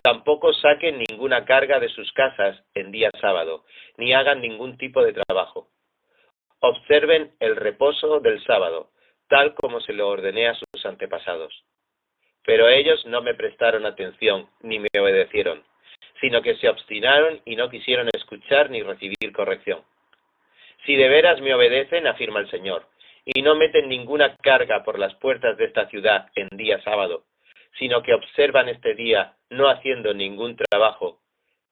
Tampoco saquen ninguna carga de sus casas en día sábado, ni hagan ningún tipo de trabajo. Observen el reposo del sábado, tal como se lo ordené a sus antepasados. Pero ellos no me prestaron atención, ni me obedecieron, sino que se obstinaron y no quisieron escuchar ni recibir corrección. Si de veras me obedecen, afirma el Señor, y no meten ninguna carga por las puertas de esta ciudad en día sábado, sino que observan este día no haciendo ningún trabajo,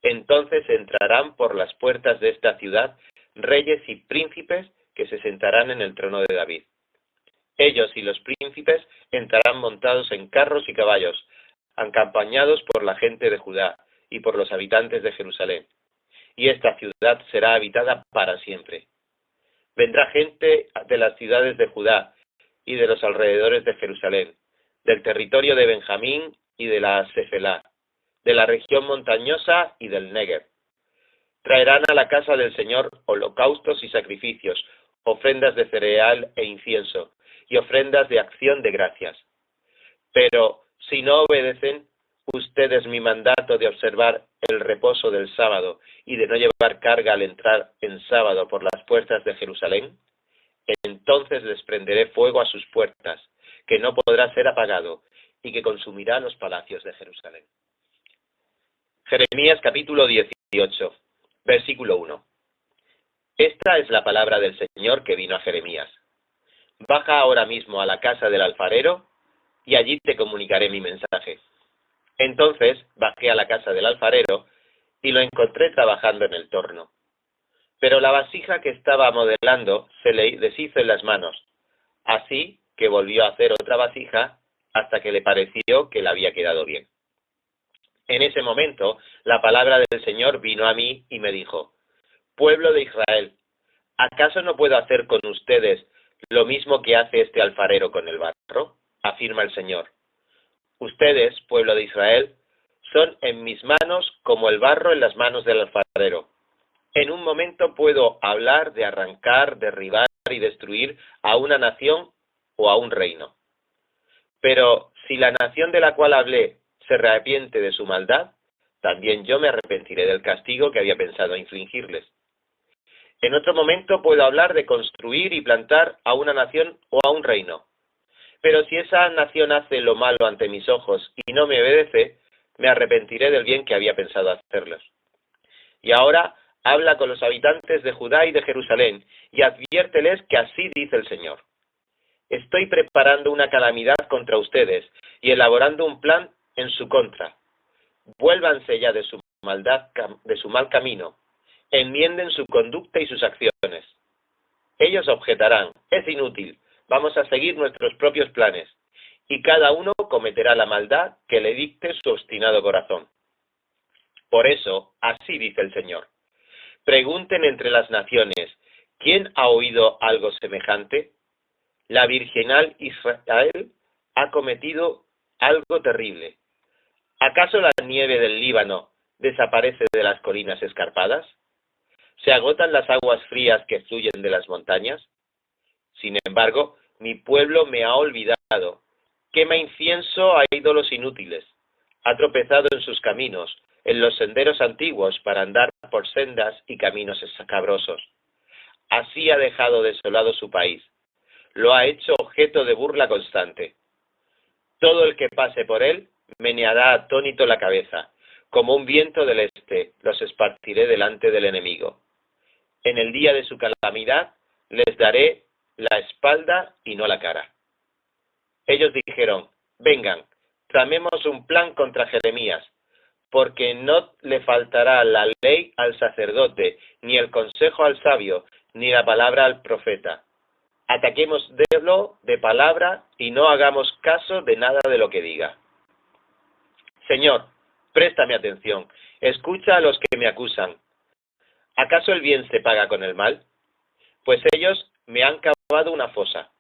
entonces entrarán por las puertas de esta ciudad reyes y príncipes que se sentarán en el trono de David. Ellos y los príncipes entrarán montados en carros y caballos, acompañados por la gente de Judá y por los habitantes de Jerusalén, y esta ciudad será habitada para siempre. Vendrá gente de las ciudades de Judá y de los alrededores de Jerusalén, del territorio de Benjamín y de la Cefelá, de la región montañosa y del Negev. Traerán a la casa del Señor holocaustos y sacrificios, ofrendas de cereal e incienso, y ofrendas de acción de gracias. Pero si no obedecen ustedes mi mandato de observar el reposo del sábado y de no llevar carga al entrar en sábado por las puertas de Jerusalén, entonces les prenderé fuego a sus puertas, que no podrá ser apagado, y que consumirá los palacios de Jerusalén. Jeremías capítulo 18, versículo 1. Esta es la palabra del Señor que vino a Jeremías. Baja ahora mismo a la casa del alfarero, y allí te comunicaré mi mensaje. Entonces bajé a la casa del alfarero, y lo encontré trabajando en el torno. Pero la vasija que estaba modelando se le deshizo en las manos, así que volvió a hacer otra vasija hasta que le pareció que le había quedado bien. En ese momento, la palabra del Señor vino a mí y me dijo: Pueblo de Israel, ¿acaso no puedo hacer con ustedes lo mismo que hace este alfarero con el barro? Afirma el Señor. Ustedes, pueblo de Israel, son en mis manos como el barro en las manos del alfarero. En un momento puedo hablar de arrancar, derribar y destruir a una nación o a un reino. Pero si la nación de la cual hablé se arrepiente de su maldad, también yo me arrepentiré del castigo que había pensado infligirles. En otro momento puedo hablar de construir y plantar a una nación o a un reino. Pero si esa nación hace lo malo ante mis ojos y no me obedece, me arrepentiré del bien que había pensado hacerles. Y ahora habla con los habitantes de Judá y de Jerusalén y adviérteles que así dice el Señor. Estoy preparando una calamidad contra ustedes y elaborando un plan en su contra. Vuélvanse ya de su maldad, de su mal camino. Enmienden su conducta y sus acciones. Ellos objetarán: es inútil, vamos a seguir nuestros propios planes, y cada uno cometerá la maldad que le dicte su obstinado corazón. Por eso, así dice el Señor: pregunten entre las naciones, ¿quién ha oído algo semejante? La virginal Israel ha cometido algo terrible. ¿Acaso la nieve del Líbano desaparece de las colinas escarpadas? ¿Se agotan las aguas frías que fluyen de las montañas? Sin embargo, mi pueblo me ha olvidado. Quema incienso a ídolos inútiles. Ha tropezado en sus caminos, en los senderos antiguos para andar por sendas y caminos escabrosos. Así ha dejado desolado su país. Lo ha hecho objeto de burla constante. Todo el que pase por él meneará atónito la cabeza. Como un viento del este, los esparciré delante del enemigo. En el día de su calamidad les daré la espalda y no la cara. Ellos dijeron: vengan, tramemos un plan contra Jeremías, porque no le faltará la ley al sacerdote, ni el consejo al sabio, ni la palabra al profeta. Ataquémoslo de palabra y no hagamos caso de nada de lo que diga. Señor, préstame atención, escucha a los que me acusan. ¿Acaso el bien se paga con el mal? Pues ellos me han cavado una fosa.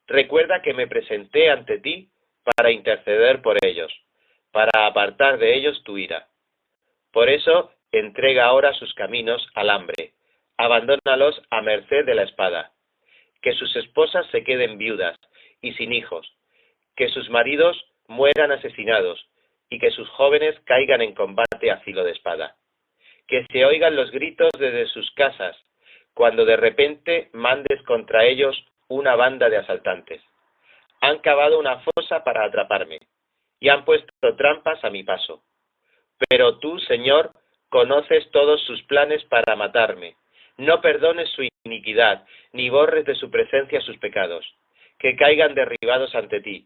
Recuerda que me presenté ante ti para interceder por ellos, para apartar de ellos tu ira. Por eso, entrega ahora sus caminos al hambre, abandónalos a merced de la espada. que sus esposas se queden viudas y sin hijos, que sus maridos mueran asesinados y que sus jóvenes caigan en combate a filo de espada. Que se oigan los gritos desde sus casas, cuando de repente mandes contra ellos una banda de asaltantes. Han cavado una fosa para atraparme y han puesto trampas a mi paso. Pero tú, Señor, conoces todos sus planes para matarme. No perdones su iniquidad, ni borres de su presencia sus pecados. Que caigan derribados ante ti.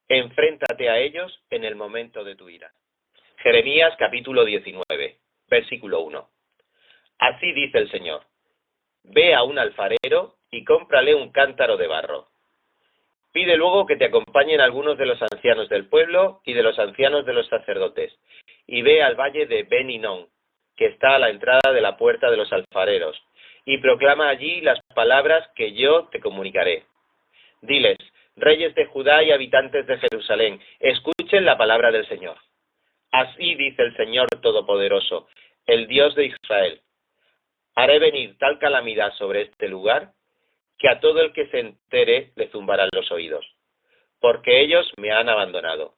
Enfréntate a ellos en el momento de tu ira. Jeremías capítulo 19, versículo 1. Así dice el Señor: Ve a un alfarero y cómprale un cántaro de barro. Pide luego que te acompañen algunos de los ancianos del pueblo y de los ancianos de los sacerdotes, y ve al valle de Ben Hinnom, que está a la entrada de la puerta de los alfareros, y proclama allí las palabras que yo te comunicaré. Diles: reyes de Judá y habitantes de Jerusalén, escuchen la palabra del Señor. Así dice el Señor Todopoderoso, el Dios de Israel: haré venir tal calamidad sobre este lugar, que a todo el que se entere le zumbarán los oídos, porque ellos me han abandonado.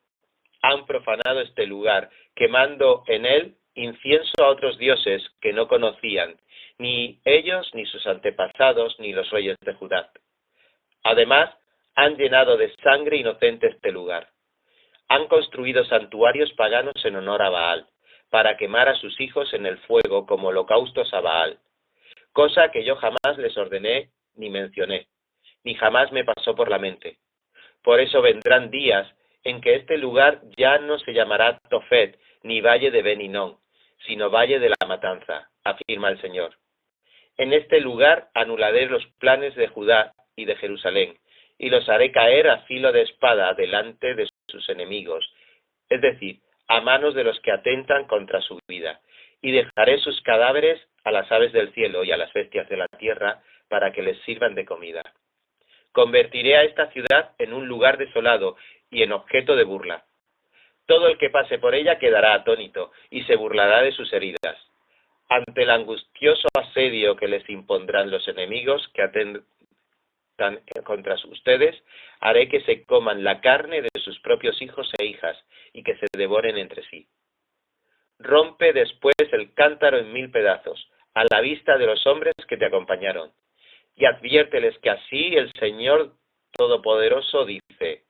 Han profanado este lugar, quemando en él incienso a otros dioses que no conocían, ni ellos, ni sus antepasados, ni los reyes de Judá. Además, han llenado de sangre inocente este lugar. Han construido santuarios paganos en honor a Baal, para quemar a sus hijos en el fuego como holocaustos a Baal, cosa que yo jamás les ordené ni mencioné, ni jamás me pasó por la mente. Por eso vendrán días en que este lugar ya no se llamará Tofet, ni valle de Ben Hinnom, sino valle de la matanza, afirma el Señor. En este lugar anularé los planes de Judá y de Jerusalén, y los haré caer a filo de espada delante de sus enemigos, es decir, a manos de los que atentan contra su vida, y dejaré sus cadáveres a las aves del cielo y a las bestias de la tierra, para que les sirvan de comida. Convertiré a esta ciudad en un lugar desolado y en objeto de burla. Todo el que pase por ella quedará atónito y se burlará de sus heridas. Ante el angustioso asedio que les impondrán los enemigos que atentan contra ustedes, haré que se coman la carne de sus propios hijos e hijas y que se devoren entre sí. Rompe después el cántaro en 1000 pedazos, a la vista de los hombres que te acompañaron. Y adviérteles que así el Señor Todopoderoso dice: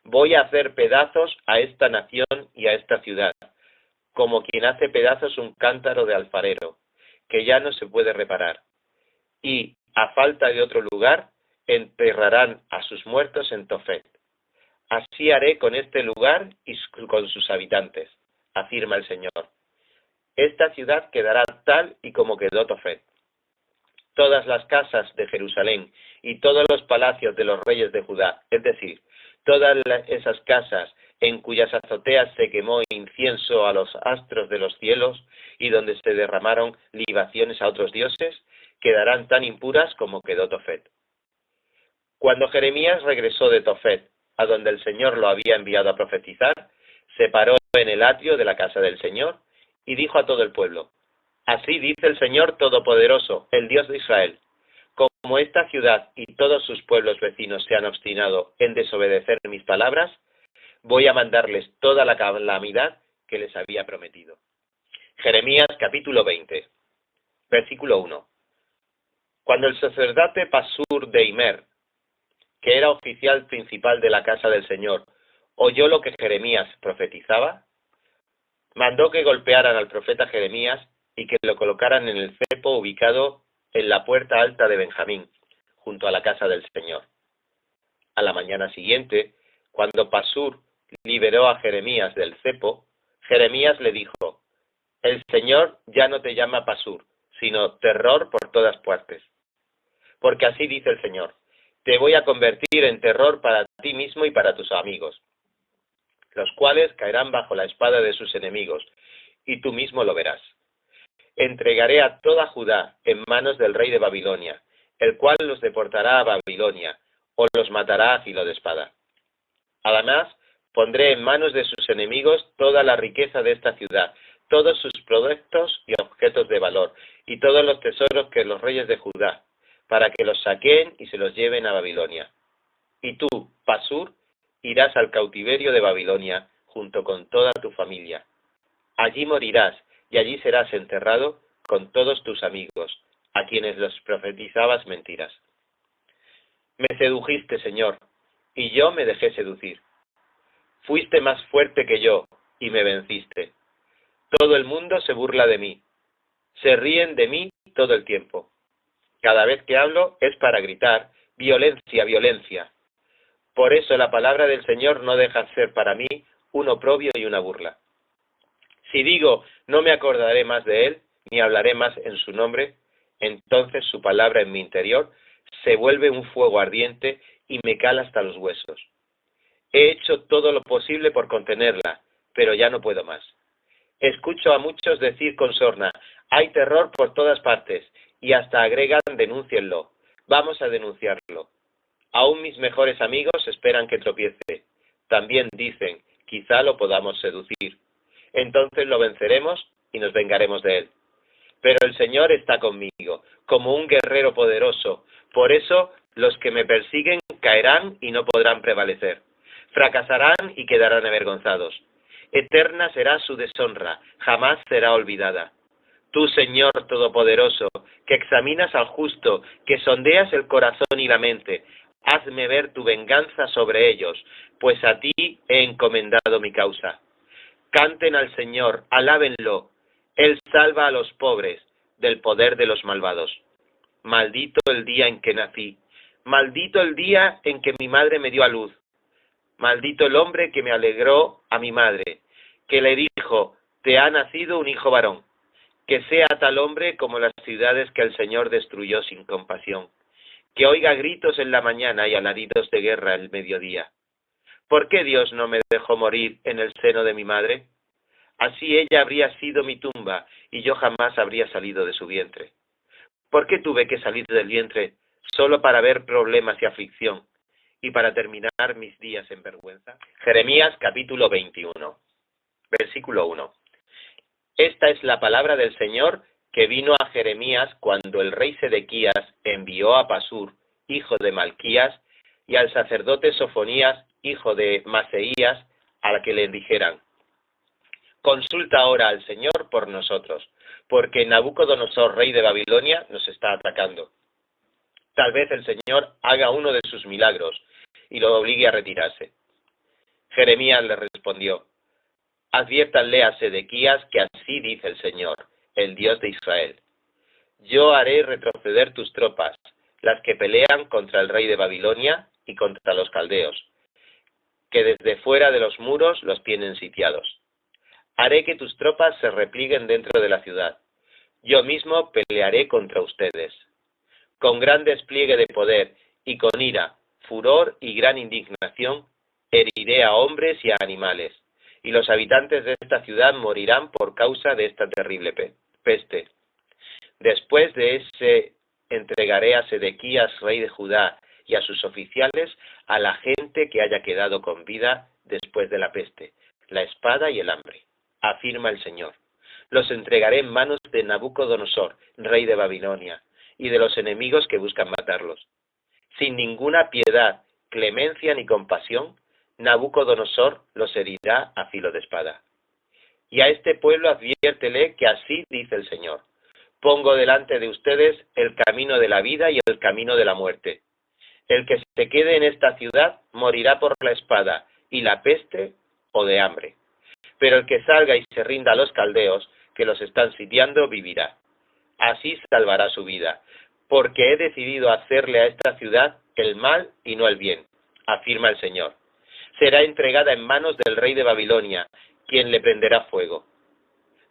voy a hacer pedazos a esta nación y a esta ciudad, como quien hace pedazos un cántaro de alfarero, que ya no se puede reparar. Y, a falta de otro lugar, enterrarán a sus muertos en Tofet. Así haré con este lugar y con sus habitantes, afirma el Señor. Esta ciudad quedará tal y como quedó Tofet. Todas las casas de Jerusalén y todos los palacios de los reyes de Judá, es decir, todas esas casas en cuyas azoteas se quemó incienso a los astros de los cielos y donde se derramaron libaciones a otros dioses, quedarán tan impuras como quedó Tofet. Cuando Jeremías regresó de Tofet, a donde el Señor lo había enviado a profetizar, se paró en el atrio de la casa del Señor y dijo a todo el pueblo: así dice el Señor Todopoderoso, el Dios de Israel: como esta ciudad y todos sus pueblos vecinos se han obstinado en desobedecer mis palabras, voy a mandarles toda la calamidad que les había prometido. Jeremías capítulo 20, versículo 1. Cuando el sacerdote Pasur de Imer, que era oficial principal de la casa del Señor, oyó lo que Jeremías profetizaba, mandó que golpearan al profeta Jeremías y que lo colocaran en el cepo ubicado en la puerta alta de Benjamín, junto a la casa del Señor. A la mañana siguiente, cuando Pasur liberó a Jeremías del cepo, Jeremías le dijo: el Señor ya no te llama Pasur, sino terror por todas partes. Porque así dice el Señor: te voy a convertir en terror para ti mismo y para tus amigos, los cuales caerán bajo la espada de sus enemigos, y tú mismo lo verás. Entregaré a toda Judá en manos del rey de Babilonia, el cual los deportará a Babilonia, o los matará a filo de espada. Además, pondré en manos de sus enemigos toda la riqueza de esta ciudad, todos sus productos y objetos de valor, y todos los tesoros que los reyes de Judá, para que los saqueen y se los lleven a Babilonia. Y tú, Pasur, irás al cautiverio de Babilonia, junto con toda tu familia. Allí morirás, y allí serás enterrado con todos tus amigos, a quienes los profetizabas mentiras. Me sedujiste, Señor, y yo me dejé seducir. Fuiste más fuerte que yo, y me venciste. Todo el mundo se burla de mí. Se ríen de mí todo el tiempo. Cada vez que hablo es para gritar, violencia, violencia. Por eso la palabra del Señor no deja de ser para mí un oprobio y una burla. Si digo, no me acordaré más de él, ni hablaré más en su nombre, entonces su palabra en mi interior se vuelve un fuego ardiente y me cala hasta los huesos. He hecho todo lo posible por contenerla, pero ya no puedo más. Escucho a muchos decir con sorna, hay terror por todas partes, y hasta agregan, denúncienlo. Vamos a denunciarlo. Aún mis mejores amigos esperan que tropiece. También dicen, quizá lo podamos seducir. Entonces lo venceremos y nos vengaremos de él. Pero el Señor está conmigo, como un guerrero poderoso. Por eso los que me persiguen caerán y no podrán prevalecer. Fracasarán y quedarán avergonzados. Eterna será su deshonra, jamás será olvidada. Tú, Señor Todopoderoso, que examinas al justo, que sondeas el corazón y la mente, hazme ver tu venganza sobre ellos, pues a ti he encomendado mi causa. Canten al Señor, alábenlo. Él salva a los pobres del poder de los malvados. Maldito el día en que nací. Maldito el día en que mi madre me dio a luz. Maldito el hombre que me alegró a mi madre, que le dijo, te ha nacido un hijo varón. Que sea tal hombre como las ciudades que el Señor destruyó sin compasión. Que oiga gritos en la mañana y alaridos de guerra el mediodía. ¿Por qué Dios no me dejó morir en el seno de mi madre? Así ella habría sido mi tumba y yo jamás habría salido de su vientre. ¿Por qué tuve que salir del vientre solo para ver problemas y aflicción y para terminar mis días en vergüenza? Jeremías capítulo 21, versículo 1. Esta es la palabra del Señor que vino a Jeremías cuando el rey Sedequías envió a Pasur, hijo de Malquías, y al sacerdote Sofonías, hijo de Maseías, a la que le dijeran, consulta ahora al Señor por nosotros, porque Nabucodonosor, rey de Babilonia, nos está atacando. Tal vez el Señor haga uno de sus milagros y lo obligue a retirarse. Jeremías le respondió, adviértanle a Sedequías que así dice el Señor, el Dios de Israel. Yo haré retroceder tus tropas, las que pelean contra el rey de Babilonia y contra los caldeos, que desde fuera de los muros los tienen sitiados. Haré que tus tropas se replieguen dentro de la ciudad. Yo mismo pelearé contra ustedes. Con gran despliegue de poder y con ira, furor y gran indignación, heriré a hombres y a animales, y los habitantes de esta ciudad morirán por causa de esta terrible peste. Después de ese entregaré a Sedequías, rey de Judá, y a sus oficiales, a la gente que haya quedado con vida después de la peste, la espada y el hambre, afirma el Señor. Los entregaré en manos de Nabucodonosor, rey de Babilonia, y de los enemigos que buscan matarlos. Sin ninguna piedad, clemencia ni compasión, Nabucodonosor los herirá a filo de espada. Y a este pueblo adviértele que así dice el Señor. Pongo delante de ustedes el camino de la vida y el camino de la muerte. El que se quede en esta ciudad morirá por la espada y la peste o de hambre. Pero el que salga y se rinda a los caldeos, que los están sitiando, vivirá. Así salvará su vida, porque he decidido hacerle a esta ciudad el mal y no el bien, afirma el Señor. Será entregada en manos del rey de Babilonia, quien le prenderá fuego.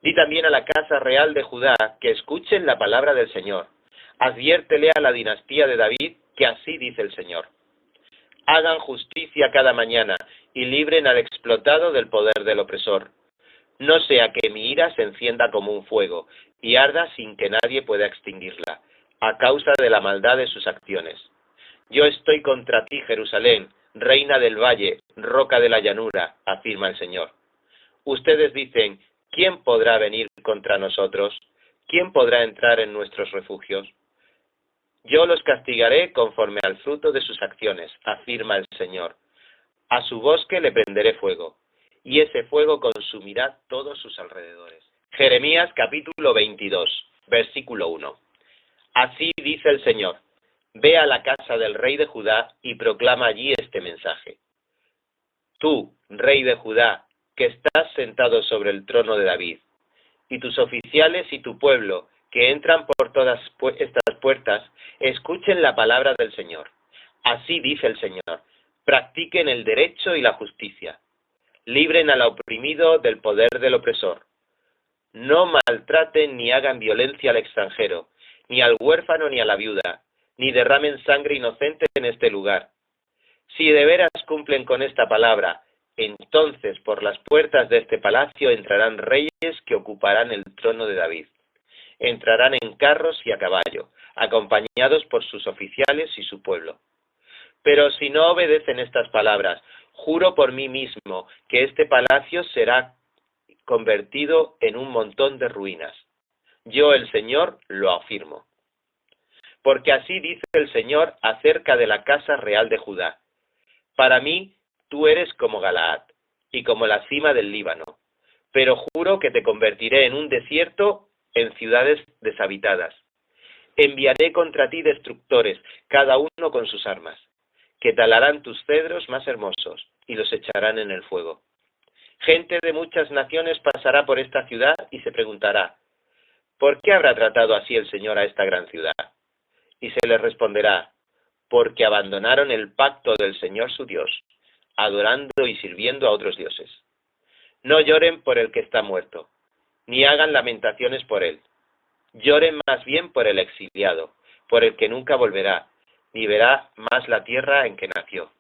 Di también a la casa real de Judá que escuchen la palabra del Señor. Adviértele a la dinastía de David que así dice el Señor. Hagan justicia cada mañana y libren al explotado del poder del opresor. No sea que mi ira se encienda como un fuego y arda sin que nadie pueda extinguirla, a causa de la maldad de sus acciones. Yo estoy contra ti, Jerusalén, reina del valle, roca de la llanura, afirma el Señor. Ustedes dicen, ¿quién podrá venir contra nosotros? ¿Quién podrá entrar en nuestros refugios? Yo los castigaré conforme al fruto de sus acciones, afirma el Señor. A su bosque le prenderé fuego, y ese fuego consumirá todos sus alrededores. Jeremías capítulo 22, versículo 1. Así dice el Señor: ve a la casa del rey de Judá y proclama allí este mensaje. Tú, rey de Judá, que estás sentado sobre el trono de David, y tus oficiales y tu pueblo, que entran por todas estas puertas, escuchen la palabra del Señor. Así dice el Señor: practiquen el derecho y la justicia, libren al oprimido del poder del opresor. No maltraten ni hagan violencia al extranjero, ni al huérfano ni a la viuda, ni derramen sangre inocente en este lugar. Si de veras cumplen con esta palabra, entonces por las puertas de este palacio entrarán reyes que ocuparán el trono de David. Entrarán en carros y a caballo, acompañados por sus oficiales y su pueblo. Pero si no obedecen estas palabras, juro por mí mismo que este palacio será convertido en un montón de ruinas. Yo, el Señor, lo afirmo. Porque así dice el Señor acerca de la casa real de Judá: para mí, tú eres como Galaad, y como la cima del Líbano, pero juro que te convertiré en un desierto, en ciudades deshabitadas. Enviaré contra ti destructores, cada uno con sus armas, que talarán tus cedros más hermosos, y los echarán en el fuego. Gente de muchas naciones pasará por esta ciudad y se preguntará: ¿por qué habrá tratado así el Señor a esta gran ciudad? Y se les responderá: porque abandonaron el pacto del Señor su Dios, adorando y sirviendo a otros dioses. No lloren por el que está muerto, ni hagan lamentaciones por él. Lloren más bien por el exiliado, por el que nunca volverá, ni verá más la tierra en que nació.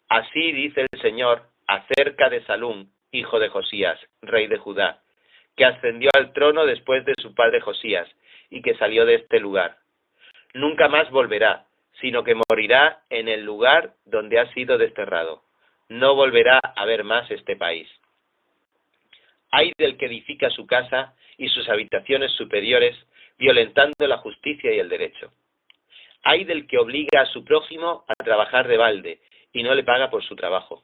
Así dice el Señor acerca de Salum, hijo de Josías, rey de Judá, que ascendió al trono después de su padre Josías, y que salió de este lugar. Nunca más volverá, sino que morirá en el lugar donde ha sido desterrado. No volverá a ver más este país. Ay del que edifica su casa y sus habitaciones superiores, violentando la justicia y el derecho. Ay del que obliga a su prójimo a trabajar de balde y no le paga por su trabajo.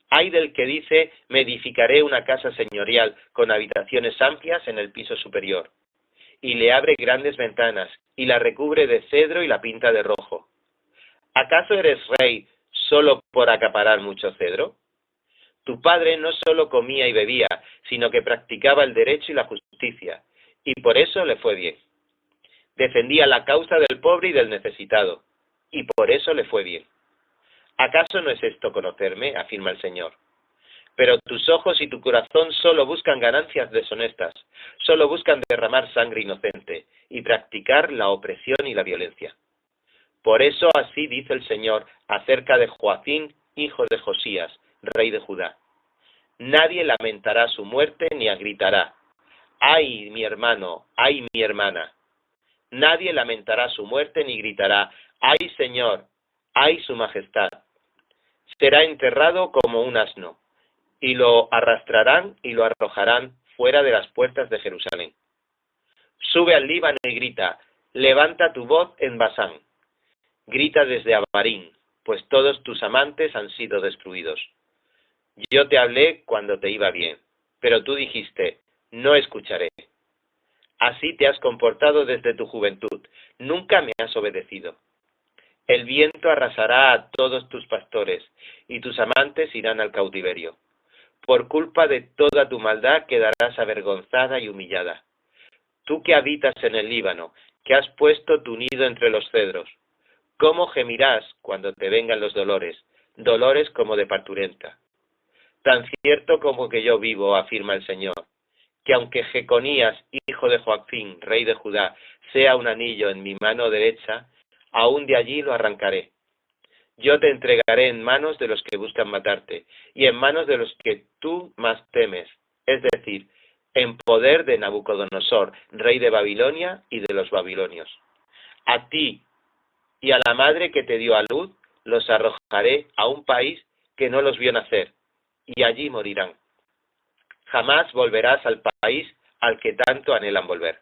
Ay del que dice: me edificaré una casa señorial con habitaciones amplias en el piso superior, y le abre grandes ventanas, y la recubre de cedro y la pinta de rojo. ¿Acaso eres rey solo por acaparar mucho cedro? Tu padre no solo comía y bebía, sino que practicaba el derecho y la justicia, y por eso le fue bien. Defendía la causa del pobre y del necesitado, y por eso le fue bien. ¿Acaso no es esto conocerme?, afirma el Señor. Pero tus ojos y tu corazón solo buscan ganancias deshonestas, solo buscan derramar sangre inocente y practicar la opresión y la violencia. Por eso así dice el Señor acerca de Joacim, hijo de Josías, rey de Judá: nadie lamentará su muerte ni gritará: ¡ay, mi hermano! ¡ay, mi hermana! Nadie lamentará su muerte ni gritará: ¡ay, Señor! ¡ay, su majestad! Será enterrado como un asno, y lo arrastrarán y lo arrojarán fuera de las puertas de Jerusalén. Sube al Líbano y grita: levanta tu voz en Basán. Grita desde Abarín, pues todos tus amantes han sido destruidos. Yo te hablé cuando te iba bien, pero tú dijiste: no escucharé. Así te has comportado desde tu juventud, nunca me has obedecido. El viento arrasará a todos tus pastores, y tus amantes irán al cautiverio. Por culpa de toda tu maldad quedarás avergonzada y humillada. Tú que habitas en el Líbano, que has puesto tu nido entre los cedros, ¿cómo gemirás cuando te vengan los dolores, dolores como de parturienta? Tan cierto como que yo vivo, afirma el Señor, que aunque Jeconías, hijo de Joacim, rey de Judá, sea un anillo en mi mano derecha, aún de allí lo arrancaré. Yo te entregaré en manos de los que buscan matarte, y en manos de los que tú más temes, es decir, en poder de Nabucodonosor, rey de Babilonia y de los babilonios. A ti y a la madre que te dio a luz los arrojaré a un país que no los vio nacer, y allí morirán. Jamás volverás al país al que tanto anhelan volver.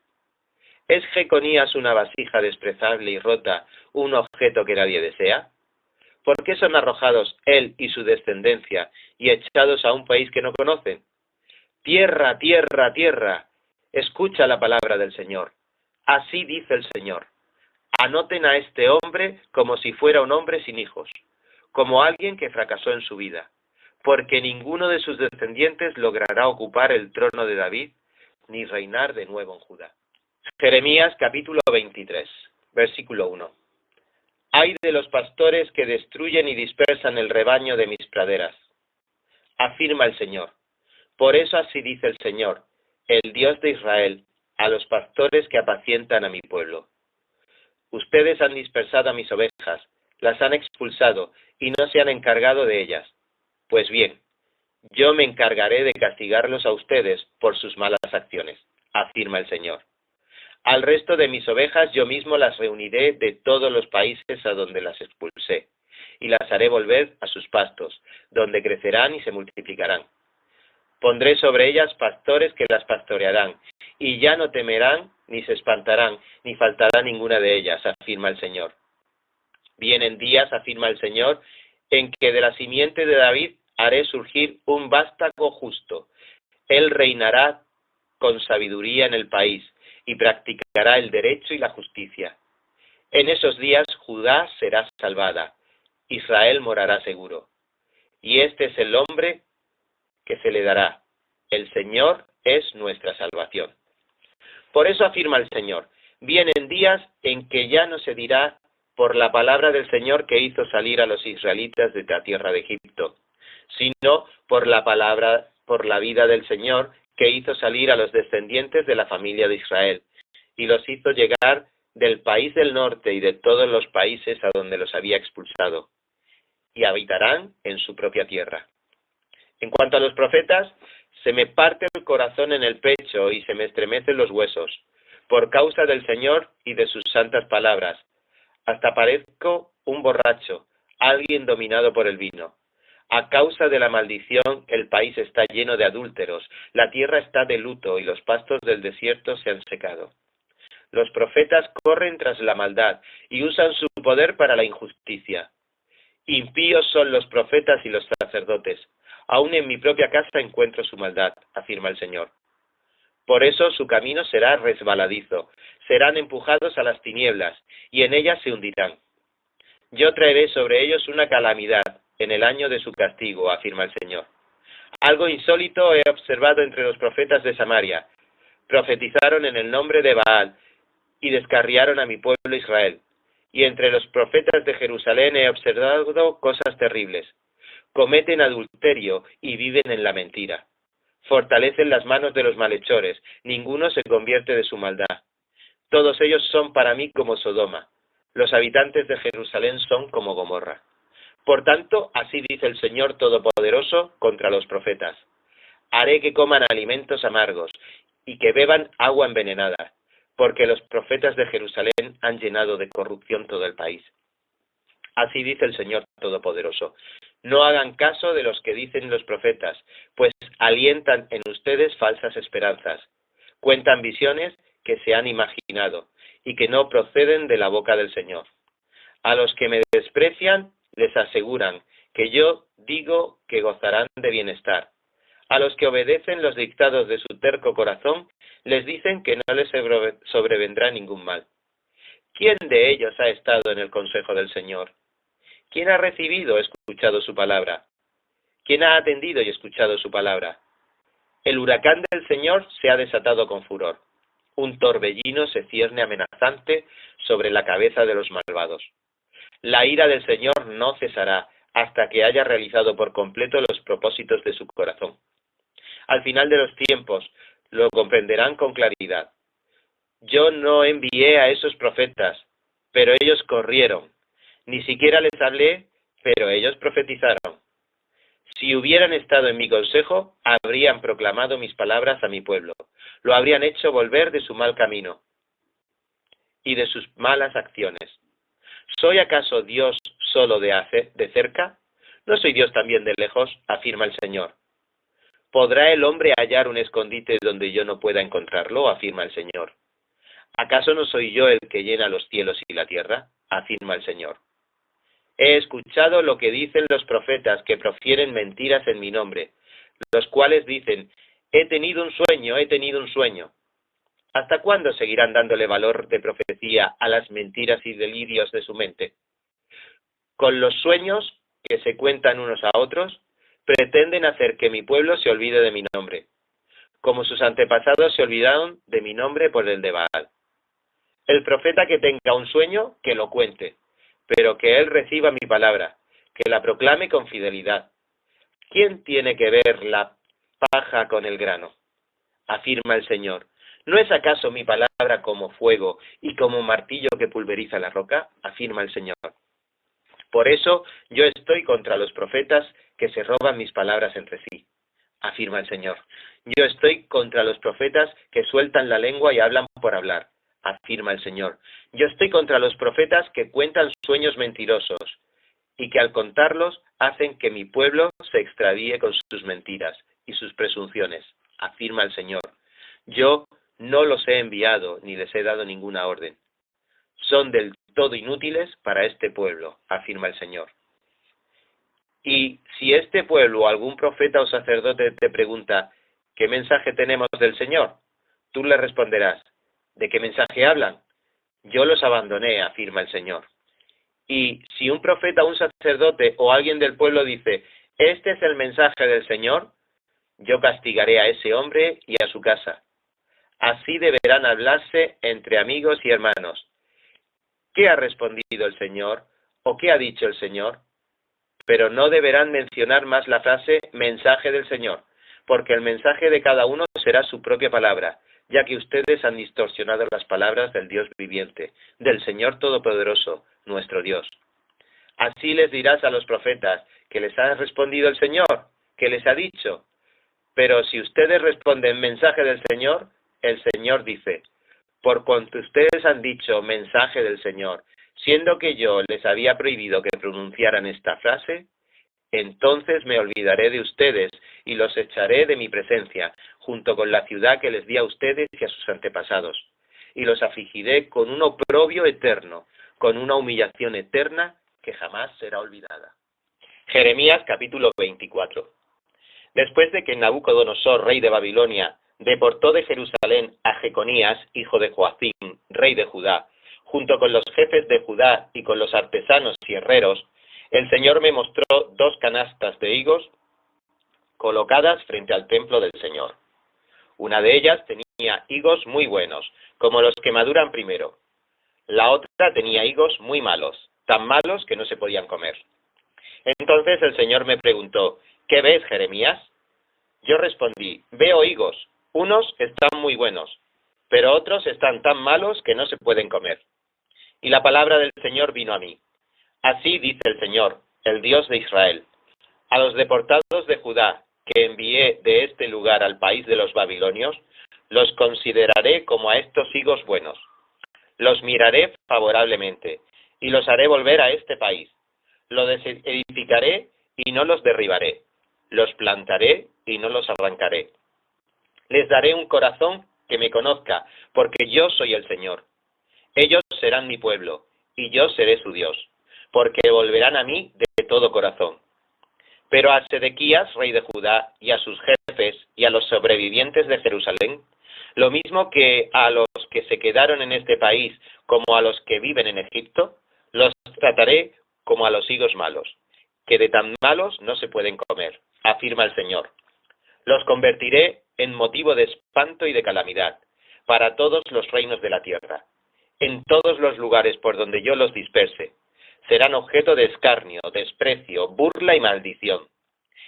¿Es Jeconías una vasija desprezable y rota, un objeto que nadie desea? ¿Por qué son arrojados él y su descendencia y echados a un país que no conocen? Tierra, tierra, tierra, escucha la palabra del Señor. Así dice el Señor. Anoten a este hombre como si fuera un hombre sin hijos, como alguien que fracasó en su vida, porque ninguno de sus descendientes logrará ocupar el trono de David, ni reinar de nuevo en Judá. Jeremías capítulo 23, versículo 1. Ay de los pastores que destruyen y dispersan el rebaño de mis praderas, afirma el Señor. Por eso así dice el Señor, el Dios de Israel, a los pastores que apacientan a mi pueblo. Ustedes han dispersado a mis ovejas, las han expulsado y no se han encargado de ellas. Pues bien, yo me encargaré de castigarlos a ustedes por sus malas acciones, afirma el Señor. Al resto de mis ovejas yo mismo las reuniré de todos los países a donde las expulsé, y las haré volver a sus pastos, donde crecerán y se multiplicarán. Pondré sobre ellas pastores que las pastorearán, y ya no temerán, ni se espantarán, ni faltará ninguna de ellas, afirma el Señor. Vienen días, afirma el Señor, en que de la simiente de David haré surgir un vástago justo. Él reinará con sabiduría en el país, y practicará el derecho y la justicia. En esos días Judá será salvada, Israel morará seguro. Y este es el nombre que se le dará. El Señor es nuestra salvación. Por eso afirma el Señor, vienen días en que ya no se dirá por la palabra del Señor que hizo salir a los israelitas de la tierra de Egipto, sino por la vida del Señor que hizo salir a los descendientes de la familia de Israel, y los hizo llegar del país del norte y de todos los países a donde los había expulsado, y habitarán en su propia tierra. En cuanto a los profetas, se me parte el corazón en el pecho y se me estremecen los huesos, por causa del Señor y de sus santas palabras. Hasta parezco un borracho, alguien dominado por el vino. A causa de la maldición, el país está lleno de adúlteros, la tierra está de luto y los pastos del desierto se han secado. Los profetas corren tras la maldad y usan su poder para la injusticia. Impíos son los profetas y los sacerdotes. Aún en mi propia casa encuentro su maldad, afirma el Señor. Por eso su camino será resbaladizo, serán empujados a las tinieblas, y en ellas se hundirán. Yo traeré sobre ellos una calamidad, en el año de su castigo, afirma el Señor. Algo insólito he observado entre los profetas de Samaria. Profetizaron en el nombre de Baal, y descarriaron a mi pueblo Israel. Y entre los profetas de Jerusalén he observado cosas terribles. Cometen adulterio y viven en la mentira. Fortalecen las manos de los malhechores, ninguno se convierte de su maldad. Todos ellos son para mí como Sodoma, los habitantes de Jerusalén son como Gomorra. Por tanto, así dice el Señor Todopoderoso contra los profetas. Haré que coman alimentos amargos y que beban agua envenenada, porque los profetas de Jerusalén han llenado de corrupción todo el país. Así dice el Señor Todopoderoso. No hagan caso de los que dicen los profetas, pues alientan en ustedes falsas esperanzas. Cuentan visiones que se han imaginado y que no proceden de la boca del Señor. A los que me desprecian les aseguran que yo digo que gozarán de bienestar. A los que obedecen los dictados de su terco corazón les dicen que no les sobrevendrá ningún mal. ¿Quién de ellos ha estado en el consejo del Señor? ¿Quién ha recibido y escuchado su palabra? ¿Quién ha atendido y escuchado su palabra? El huracán del Señor se ha desatado con furor. Un torbellino se cierne amenazante sobre la cabeza de los malvados. La ira del Señor no cesará hasta que haya realizado por completo los propósitos de su corazón. Al final de los tiempos lo comprenderán con claridad. Yo no envié a esos profetas, pero ellos corrieron. Ni siquiera les hablé, pero ellos profetizaron. Si hubieran estado en mi consejo, habrían proclamado mis palabras a mi pueblo. Lo habrían hecho volver de su mal camino y de sus malas acciones. ¿Soy acaso Dios solo de cerca? ¿No soy Dios también de lejos?, afirma el Señor. ¿Podrá el hombre hallar un escondite donde yo no pueda encontrarlo?, afirma el Señor. ¿Acaso no soy yo el que llena los cielos y la tierra? Afirma el Señor. He escuchado lo que dicen los profetas que profieren mentiras en mi nombre, los cuales dicen, he tenido un sueño, he tenido un sueño. ¿Hasta cuándo seguirán dándole valor de profecía a las mentiras y delirios de su mente? Con los sueños que se cuentan unos a otros, pretenden hacer que mi pueblo se olvide de mi nombre, como sus antepasados se olvidaron de mi nombre por el de Baal. El profeta que tenga un sueño, que lo cuente, pero que él reciba mi palabra, que la proclame con fidelidad. ¿Quién tiene que ver la paja con el grano? Afirma el Señor. ¿No es acaso mi palabra como fuego y como martillo que pulveriza la roca? Afirma el Señor. Por eso yo estoy contra los profetas que se roban mis palabras entre sí, afirma el Señor. Yo estoy contra los profetas que sueltan la lengua y hablan por hablar, afirma el Señor. Yo estoy contra los profetas que cuentan sueños mentirosos y que al contarlos hacen que mi pueblo se extravíe con sus mentiras y sus presunciones, afirma el Señor. Yo no los he enviado ni les he dado ninguna orden. Son del todo inútiles para este pueblo, afirma el Señor. Y si este pueblo o algún profeta o sacerdote te pregunta, ¿qué mensaje tenemos del Señor? Tú le responderás, ¿de qué mensaje hablan? Yo los abandoné, afirma el Señor. Y si un profeta, un sacerdote o alguien del pueblo dice, este es el mensaje del Señor, yo castigaré a ese hombre y a su casa. Así deberán hablarse entre amigos y hermanos. ¿Qué ha respondido el Señor? ¿O qué ha dicho el Señor? Pero no deberán mencionar más la frase mensaje del Señor, porque el mensaje de cada uno será su propia palabra, ya que ustedes han distorsionado las palabras del Dios viviente, del Señor Todopoderoso, nuestro Dios. Así les dirás a los profetas, que les ha respondido el Señor, que les ha dicho. Pero si ustedes responden mensaje del Señor, el Señor dice, por cuanto ustedes han dicho mensaje del Señor, siendo que yo les había prohibido que pronunciaran esta frase, entonces me olvidaré de ustedes y los echaré de mi presencia, junto con la ciudad que les di a ustedes y a sus antepasados, y los afligiré con un oprobio eterno, con una humillación eterna que jamás será olvidada. Jeremías capítulo 24. Después de que Nabucodonosor, rey de Babilonia, deportó de Jerusalén a Jeconías, hijo de Joacim, rey de Judá, junto con los jefes de Judá y con los artesanos y herreros, el Señor me mostró 2 canastas de higos colocadas frente al templo del Señor. Una de ellas tenía higos muy buenos, como los que maduran primero. La otra tenía higos muy malos, tan malos que no se podían comer. Entonces el Señor me preguntó, ¿qué ves, Jeremías? Yo respondí, veo higos, unos están muy buenos, pero otros están tan malos que no se pueden comer. Y la palabra del Señor vino a mí. Así dice el Señor, el Dios de Israel, a los deportados de Judá que envié de este lugar al país de los babilonios, los consideraré como a estos higos buenos. Los miraré favorablemente y los haré volver a este país. Los edificaré y no los derribaré. Los plantaré y no los arrancaré. Les daré un corazón que me conozca, porque yo soy el Señor. Ellos serán mi pueblo, y yo seré su Dios, porque volverán a mí de todo corazón. Pero a Sedequías, rey de Judá, y a sus jefes, y a los sobrevivientes de Jerusalén, lo mismo que a los que se quedaron en este país, como a los que viven en Egipto, los trataré como a los higos malos, que de tan malos no se pueden comer, afirma el Señor. Los convertiré en motivo de espanto y de calamidad, para todos los reinos de la tierra. En todos los lugares por donde yo los disperse, serán objeto de escarnio, desprecio, burla y maldición.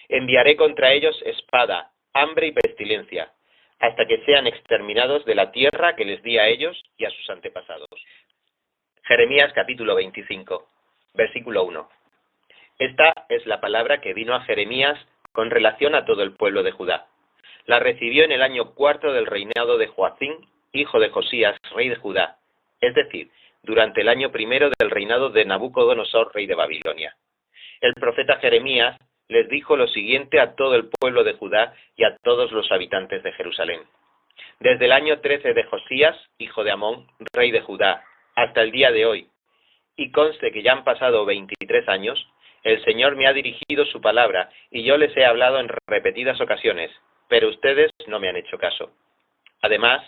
Enviaré contra ellos espada, hambre y pestilencia, hasta que sean exterminados de la tierra que les di a ellos y a sus antepasados. Jeremías capítulo 25, versículo 1. Esta es la palabra que vino a Jeremías con relación a todo el pueblo de Judá. La recibió en el año 4 del reinado de Joacim, hijo de Josías, rey de Judá, es decir, durante el año 1 del reinado de Nabucodonosor, rey de Babilonia. El profeta Jeremías les dijo lo siguiente a todo el pueblo de Judá y a todos los habitantes de Jerusalén. desde el año 13 de Josías, hijo de Amón, rey de Judá, hasta el día de hoy, y conste que ya han pasado 23 años, el Señor me ha dirigido su palabra y yo les he hablado en repetidas ocasiones, pero ustedes no me han hecho caso. Además,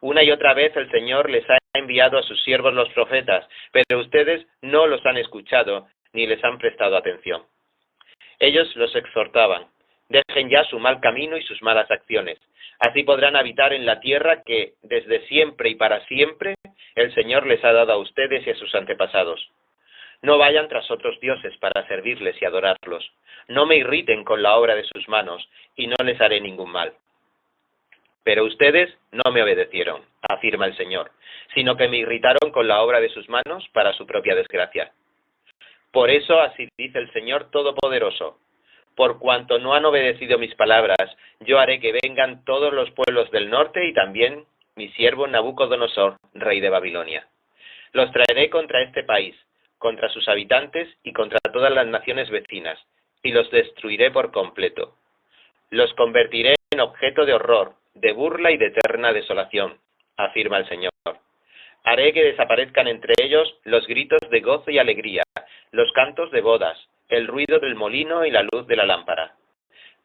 una y otra vez el Señor les ha enviado a sus siervos los profetas, pero ustedes no los han escuchado ni les han prestado atención. Ellos los exhortaban: dejen ya su mal camino y sus malas acciones. Así podrán habitar en la tierra que, desde siempre y para siempre, el Señor les ha dado a ustedes y a sus antepasados. No vayan tras otros dioses para servirles y adorarlos. No me irriten con la obra de sus manos, y no les haré ningún mal. Pero ustedes no me obedecieron, afirma el Señor, sino que me irritaron con la obra de sus manos para su propia desgracia. Por eso así dice el Señor Todopoderoso: por cuanto no han obedecido mis palabras, yo haré que vengan todos los pueblos del norte y también mi siervo Nabucodonosor, rey de Babilonia. Los traeré contra este país, contra sus habitantes y contra todas las naciones vecinas, y los destruiré por completo. Los convertiré en objeto de horror, de burla y de eterna desolación, afirma el Señor. Haré que desaparezcan entre ellos los gritos de gozo y alegría, los cantos de bodas, el ruido del molino y la luz de la lámpara.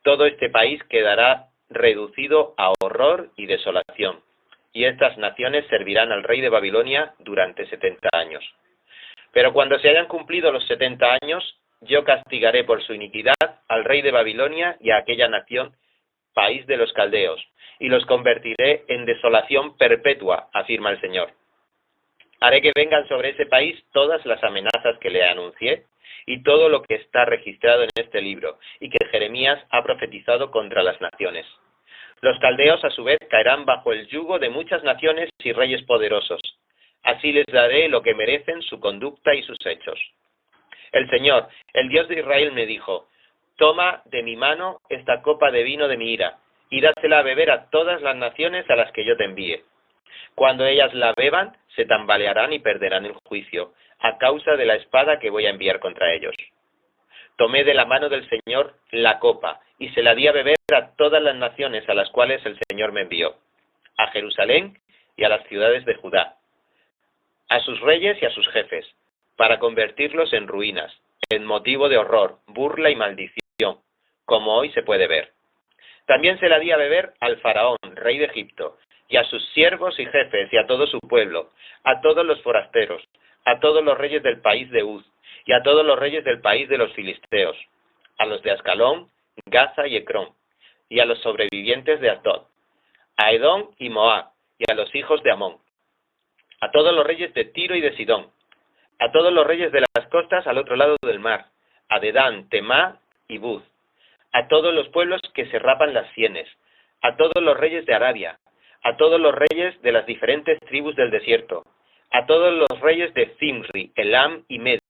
Todo este país quedará reducido a horror y desolación, y estas naciones servirán al rey de Babilonia durante 70 años. Pero cuando se hayan cumplido los 70 años, yo castigaré por su iniquidad al rey de Babilonia y a aquella nación, país de los caldeos, y los convertiré en desolación perpetua, afirma el Señor. Haré que vengan sobre ese país todas las amenazas que le anuncié y todo lo que está registrado en este libro y que Jeremías ha profetizado contra las naciones. Los caldeos a su vez caerán bajo el yugo de muchas naciones y reyes poderosos. Así les daré lo que merecen su conducta y sus hechos. El Señor, el Dios de Israel, me dijo: toma de mi mano esta copa de vino de mi ira y dásela a beber a todas las naciones a las que yo te envíe. Cuando ellas la beban, se tambalearán y perderán el juicio, a causa de la espada que voy a enviar contra ellos. Tomé de la mano del Señor la copa, y se la di a beber a todas las naciones a las cuales el Señor me envió, a Jerusalén y a las ciudades de Judá, a sus reyes y a sus jefes, para convertirlos en ruinas, en motivo de horror, burla y maldición, como hoy se puede ver. También se la di a beber al faraón, rey de Egipto, y a sus siervos y jefes, y a todo su pueblo, a todos los forasteros, a todos los reyes del país de Uz, y a todos los reyes del país de los filisteos, a los de Ascalón, Gaza y Ecrón, y a los sobrevivientes de Asdod, a Edom y Moab, y a los hijos de Amón, a todos los reyes de Tiro y de Sidón, a todos los reyes de las costas al otro lado del mar, a Dedán, Temá y Buz, a todos los pueblos que se rapan las sienes, a todos los reyes de Arabia, a todos los reyes de las diferentes tribus del desierto, a todos los reyes de Zimri, Elam y Media,